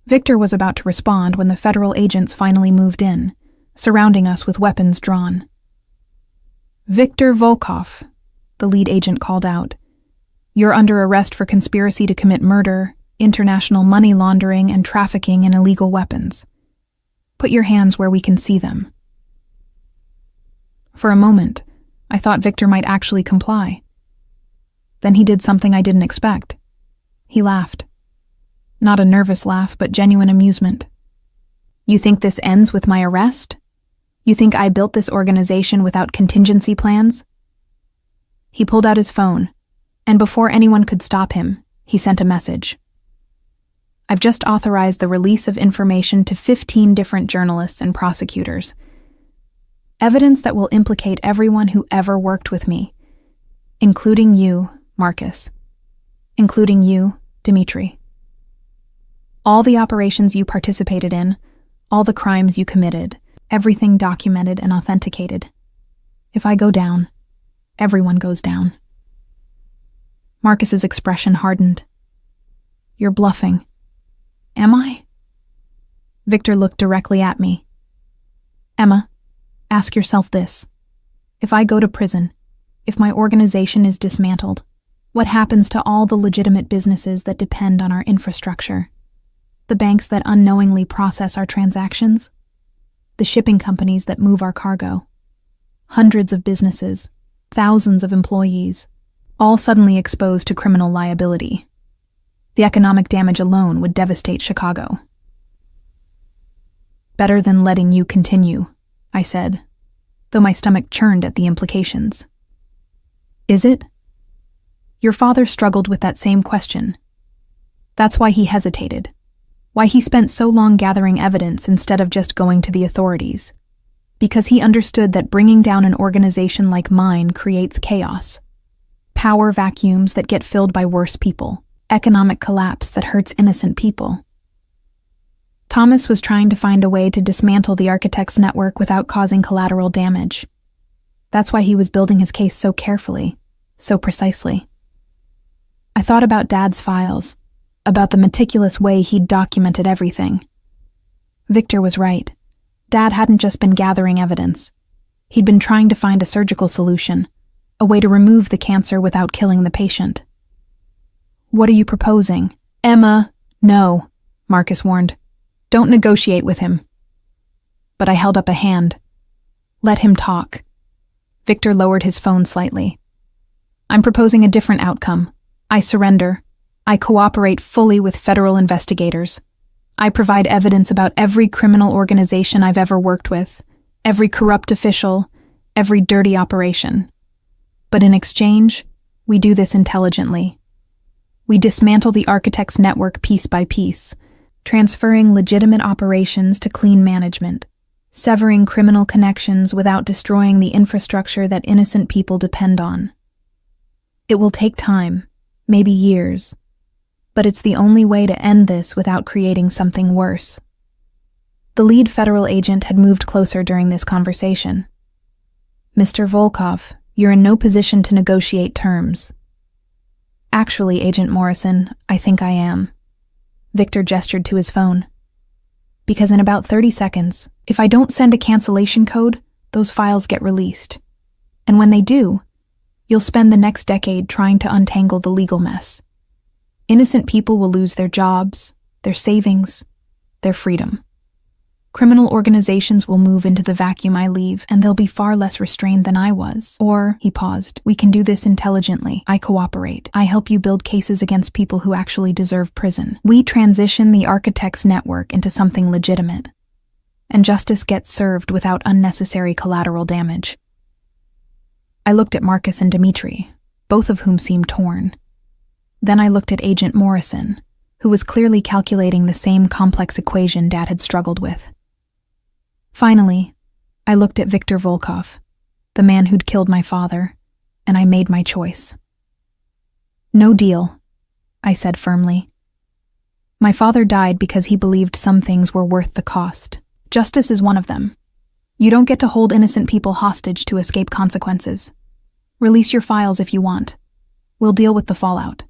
Victor was about to respond when the federal agents finally moved in, surrounding us with weapons drawn. "Victor Volkov," the lead agent called out. "You're under arrest for conspiracy to commit murder, international money laundering, and trafficking in illegal weapons. Put your hands where we can see them." For a moment, I thought Victor might actually comply. Then he did something I didn't expect. He laughed. Not a nervous laugh, but genuine amusement. "You think this ends with my arrest? You think I built this organization without contingency plans?" He pulled out his phone, and before anyone could stop him, he sent a message. "I've just authorized the release of information to 15 different journalists and prosecutors. Evidence that will implicate everyone who ever worked with me, including you, Marcus. Including you, Dmitri. All the operations you participated in, all the crimes you committed, everything documented and authenticated. If I go down, everyone goes down." Marcus's expression hardened. "You're bluffing." "Am I?" Victor looked directly at me. "Emma, ask yourself this. If I go to prison, if my organization is dismantled, what happens to all the legitimate businesses that depend on our infrastructure? The banks that unknowingly process our transactions? The shipping companies that move our cargo? Hundreds of businesses, thousands of employees, all suddenly exposed to criminal liability. The economic damage alone would devastate Chicago." "Better than letting you continue," I said, though my stomach churned at the implications. "Is it? Your father struggled with that same question. That's why he hesitated, why he spent so long gathering evidence instead of just going to the authorities, because he understood that bringing down an organization like mine creates chaos, power vacuums that get filled by worse people, economic collapse that hurts innocent people. Thomas was trying to find a way to dismantle the architects' network without causing collateral damage. That's why he was building his case so carefully, so precisely. I thought about Dad's files, about the meticulous way he'd documented everything. Victor was right. Dad hadn't just been gathering evidence. He'd been trying to find a surgical solution, a way to remove the cancer without killing the patient. "What are you proposing?" "Emma, no," Marcus warned. "Don't negotiate with him." But I held up a hand. "Let him talk." Victor lowered his phone slightly. "I'm proposing a different outcome. I surrender. I cooperate fully with federal investigators. I provide evidence about every criminal organization I've ever worked with, every corrupt official, every dirty operation. But in exchange, we do this intelligently. We dismantle the architects' network piece by piece, transferring legitimate operations to clean management, severing criminal connections without destroying the infrastructure that innocent people depend on. It will take time, maybe years, but it's the only way to end this without creating something worse." The lead federal agent had moved closer during this conversation. "Mr. Volkov, you're in no position to negotiate terms." "Actually, Agent Morrison, I think I am." Victor gestured to his phone. "Because in about 30 seconds, if I don't send a cancellation code, those files get released. And when they do, you'll spend the next decade trying to untangle the legal mess. Innocent people will lose their jobs, their savings, their freedom. Criminal organizations will move into the vacuum I leave, and they'll be far less restrained than I was. Or," he paused, "we can do this intelligently. I cooperate. I help you build cases against people who actually deserve prison. We transition the architects' network into something legitimate, and justice gets served without unnecessary collateral damage." I looked at Marcus and Dmitri, both of whom seemed torn. Then I looked at Agent Morrison, who was clearly calculating the same complex equation Dad had struggled with. Finally, I looked at Victor Volkov, the man who'd killed my father, and I made my choice. "No deal," I said firmly. "My father died because he believed some things were worth the cost. Justice is one of them. You don't get to hold innocent people hostage to escape consequences. Release your files if you want. We'll deal with the fallout.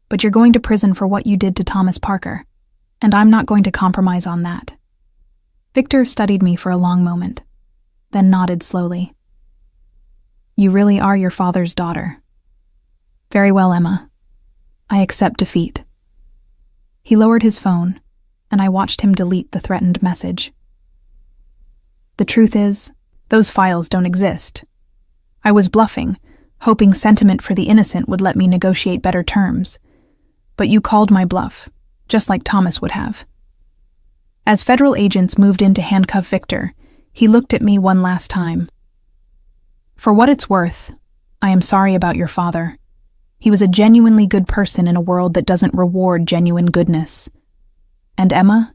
But you're going to prison for what you did to Thomas Parker, and I'm not going to compromise on that." Victor studied me for a long moment, then nodded slowly. "You really are your father's daughter." "Very well, Emma. I accept defeat." He lowered his phone, and I watched him delete the threatened message. "The truth is, those files don't exist. I was bluffing, hoping sentiment for the innocent would let me negotiate better terms. But you called my bluff, just like Thomas would have." As federal agents moved in to handcuff Victor, he looked at me one last time. "For what it's worth, I am sorry about your father. He was a genuinely good person in a world that doesn't reward genuine goodness. And Emma,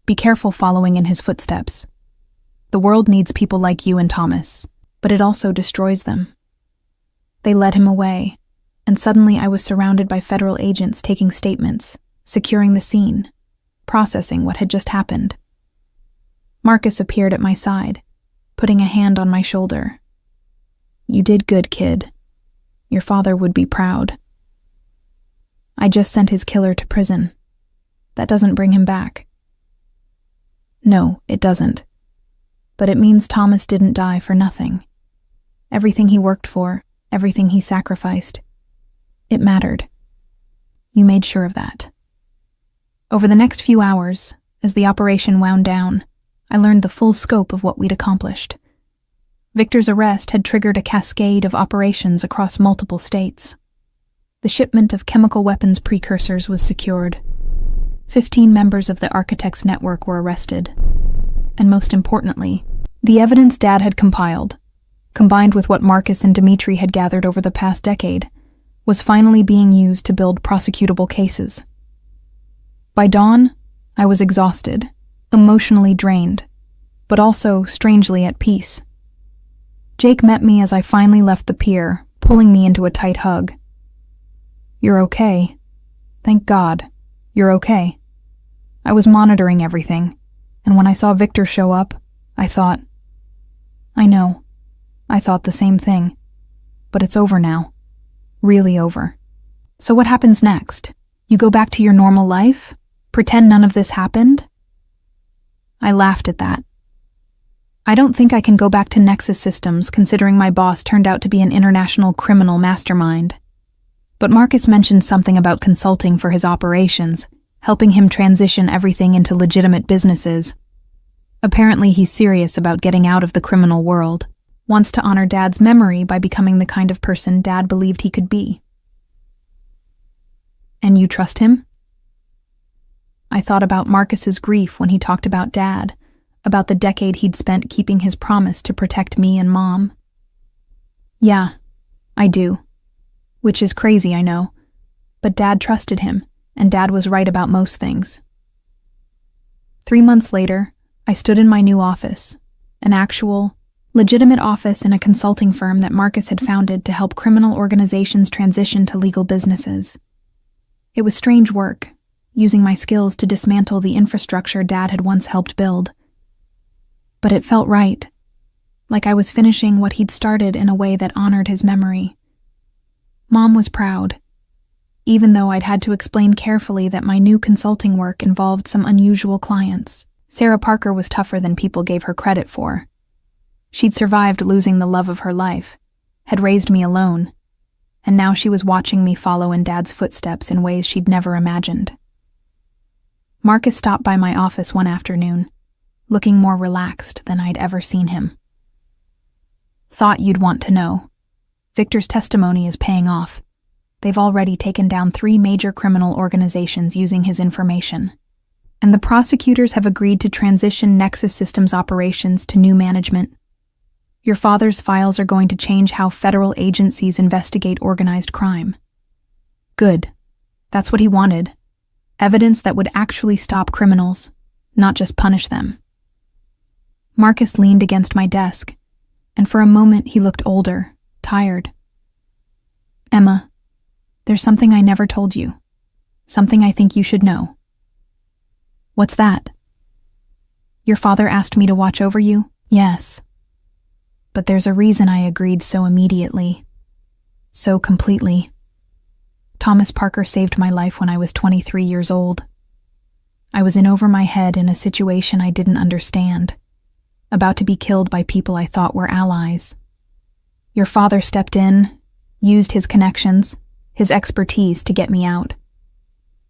be careful following in his footsteps. The world needs people like you and Thomas, but it also destroys them." They led him away, and suddenly I was surrounded by federal agents taking statements, securing the scene, processing what had just happened. Marcus appeared at my side, putting a hand on my shoulder. "You did good, kid. Your father would be proud." "I just sent his killer to prison. That doesn't bring him back." "No, it doesn't. But it means Thomas didn't die for nothing. Everything he worked for, everything he sacrificed, it mattered. You made sure of that." Over the next few hours, as the operation wound down, I learned the full scope of what we'd accomplished. Victor's arrest had triggered a cascade of operations across multiple states. The shipment of chemical weapons precursors was secured. 15 members of the Architects Network were arrested. And most importantly, the evidence Dad had compiled, combined with what Marcus and Dimitri had gathered over the past decade, was finally being used to build prosecutable cases. By dawn, I was exhausted, emotionally drained, but also strangely at peace. Jake met me as I finally left the pier, pulling me into a tight hug. "You're okay. Thank God, you're okay." I was monitoring everything, and when I saw Victor show up, I thought, I know, I thought the same thing. But it's over now. Really over. "So what happens next? You go back to your normal life? Pretend none of this happened?" I laughed at that. I don't think I can go back to Nexus Systems considering my boss turned out to be an international criminal mastermind. But Marcus mentioned something about consulting for his operations, helping him transition everything into legitimate businesses. Apparently he's serious about getting out of the criminal world, wants to honor Dad's memory by becoming the kind of person Dad believed he could be. "And you trust him?" I thought about Marcus's grief when he talked about Dad, about the decade he'd spent keeping his promise to protect me and Mom. "Yeah, I do. Which is crazy, I know. But Dad trusted him, and Dad was right about most things." 3 months later, I stood in my new office, an actual, legitimate office in a consulting firm that Marcus had founded to help criminal organizations transition to legal businesses. It was strange work, using my skills to dismantle the infrastructure Dad had once helped build. But it felt right, like I was finishing what he'd started in a way that honored his memory. Mom was proud, even though I'd had to explain carefully that my new consulting work involved some unusual clients. Sarah Parker was tougher than people gave her credit for. She'd survived losing the love of her life, had raised me alone, and now she was watching me follow in Dad's footsteps in ways she'd never imagined. Marcus stopped by my office one afternoon, looking more relaxed than I'd ever seen him. "Thought you'd want to know. Victor's testimony is paying off. They've already taken down 3 major criminal organizations using his information. And the prosecutors have agreed to transition Nexus Systems operations to new management. Your father's files are going to change how federal agencies investigate organized crime." Good. That's what he wanted. Evidence that would actually stop criminals, not just punish them. Marcus leaned against my desk, and for a moment he looked older, tired. "Emma, there's something I never told you. Something I think you should know." "What's that?" "Your father asked me to watch over you. Yes, but there's a reason I agreed so immediately, so completely. Thomas Parker saved my life when I was 23 years old. I was in over my head in a situation I didn't understand, about to be killed by people I thought were allies. Your father stepped in, used his connections, his expertise to get me out.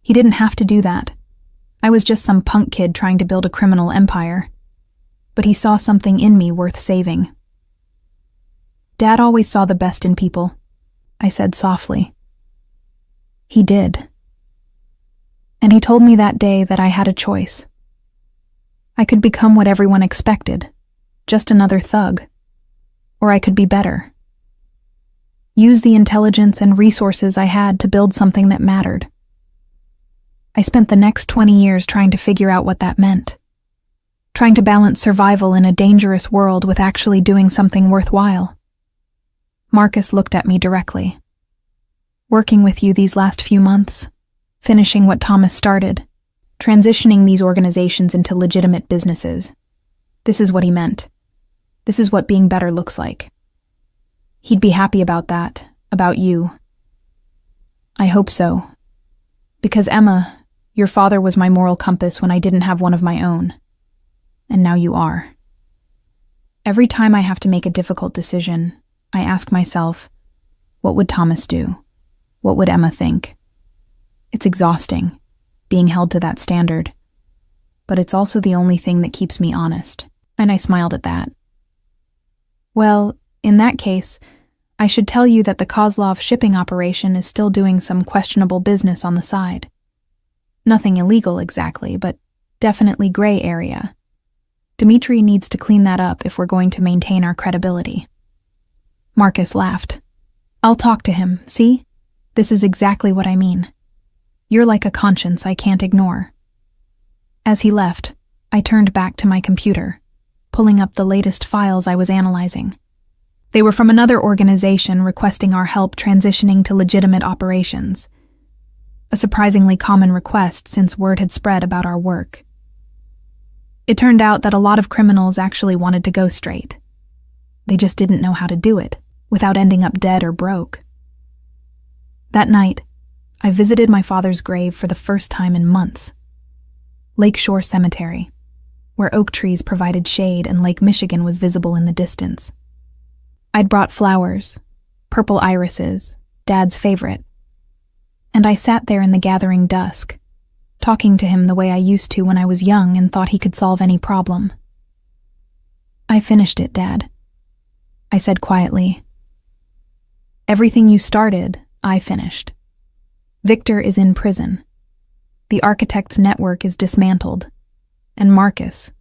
He didn't have to do that. I was just some punk kid trying to build a criminal empire. But he saw something in me worth saving. Dad always saw the best in people, I said softly. He did. And he told me that day that I had a choice. I could become what everyone expected, just another thug. Or I could be better. Use the intelligence and resources I had to build something that mattered. I spent the next 20 years trying to figure out what that meant. Trying to balance survival in a dangerous world with actually doing something worthwhile. Marcus looked at me directly. Working with you these last few months, finishing what Thomas started, transitioning these organizations into legitimate businesses. This is what he meant. This is what being better looks like. He'd be happy about that, about you. I hope so. Because Emma, your father was my moral compass when I didn't have one of my own. And now you are. Every time I have to make a difficult decision, I ask myself, what would Thomas do? What would Emma think? It's exhausting, being held to that standard. But it's also the only thing that keeps me honest, and I smiled at that. Well, in that case, I should tell you that the Kozlov shipping operation is still doing some questionable business on the side. Nothing illegal exactly, but definitely gray area. Dmitri needs to clean that up if we're going to maintain our credibility. Marcus laughed. I'll talk to him, see? This is exactly what I mean. You're like a conscience I can't ignore. As he left, I turned back to my computer, pulling up the latest files I was analyzing. They were from another organization requesting our help transitioning to legitimate operations. A surprisingly common request since word had spread about our work. It turned out that a lot of criminals actually wanted to go straight. They just didn't know how to do it without ending up dead or broke. That night, I visited my father's grave for the first time in months. Lakeshore Cemetery, where oak trees provided shade and Lake Michigan was visible in the distance. I'd brought flowers, purple irises, Dad's favorite, and I sat there in the gathering dusk, talking to him the way I used to when I was young and thought he could solve any problem. I finished it, Dad, I said quietly. Everything you started, I finished. Victor is in prison. The architect's network is dismantled. And Marcus,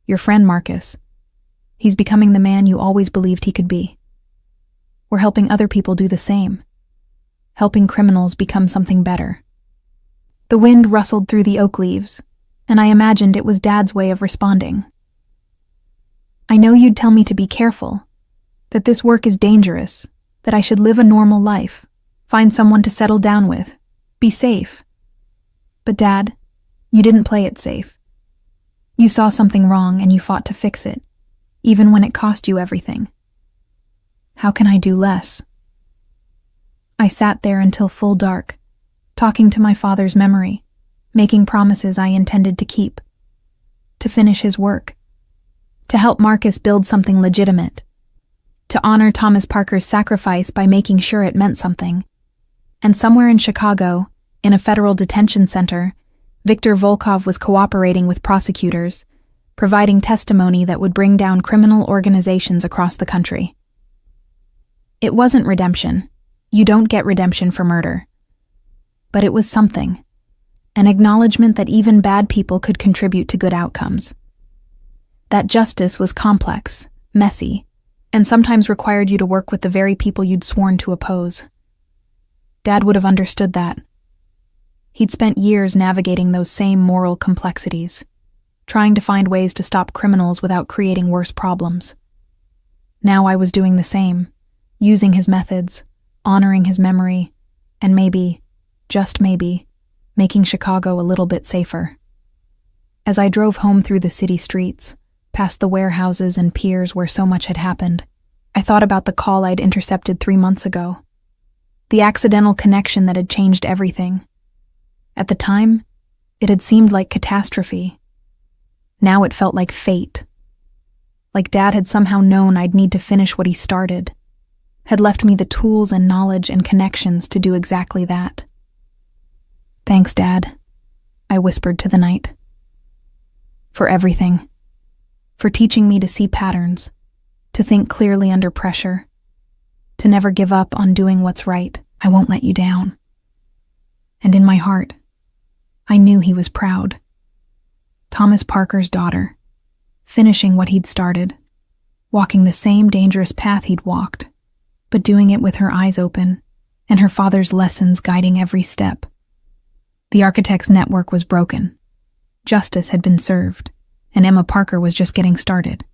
your friend Marcus, he's becoming the man you always believed he could be. We're helping other people do the same. Helping criminals become something better. The wind rustled through the oak leaves, and I imagined it was Dad's way of responding. I know you'd tell me to be careful, that this work is dangerous, that I should live a normal life, find someone to settle down with, be safe. But Dad, you didn't play it safe. You saw something wrong and you fought to fix it, even when it cost you everything. How can I do less? I sat there until full dark, talking to my father's memory, making promises I intended to keep, to finish his work, to help Marcus build something legitimate, to honor Thomas Parker's sacrifice by making sure it meant something. And somewhere in Chicago, in a federal detention center, Viktor Volkov was cooperating with prosecutors, providing testimony that would bring down criminal organizations across the country. It wasn't redemption. You don't get redemption for murder. But it was something, an acknowledgement that even bad people could contribute to good outcomes. That justice was complex, messy, and sometimes required you to work with the very people you'd sworn to oppose. Dad would have understood that. He'd spent years navigating those same moral complexities, trying to find ways to stop criminals without creating worse problems. Now I was doing the same, using his methods, honoring his memory, and maybe, just maybe, making Chicago a little bit safer. As I drove home through the city streets, past the warehouses and piers where so much had happened. I thought about the call I'd intercepted 3 months ago. The accidental connection that had changed everything. At the time, it had seemed like catastrophe. Now it felt like fate. Like Dad had somehow known I'd need to finish what he started, had left me the tools and knowledge and connections to do exactly that. "Thanks, Dad," I whispered to the night. "For everything. For teaching me to see patterns, to think clearly under pressure, to never give up on doing what's right. I won't let you down." And in my heart, I knew he was proud. Thomas Parker's daughter, finishing what he'd started, walking the same dangerous path he'd walked, but doing it with her eyes open and her father's lessons guiding every step. The architect's network was broken. Justice had been served, and Emma Parker was just getting started.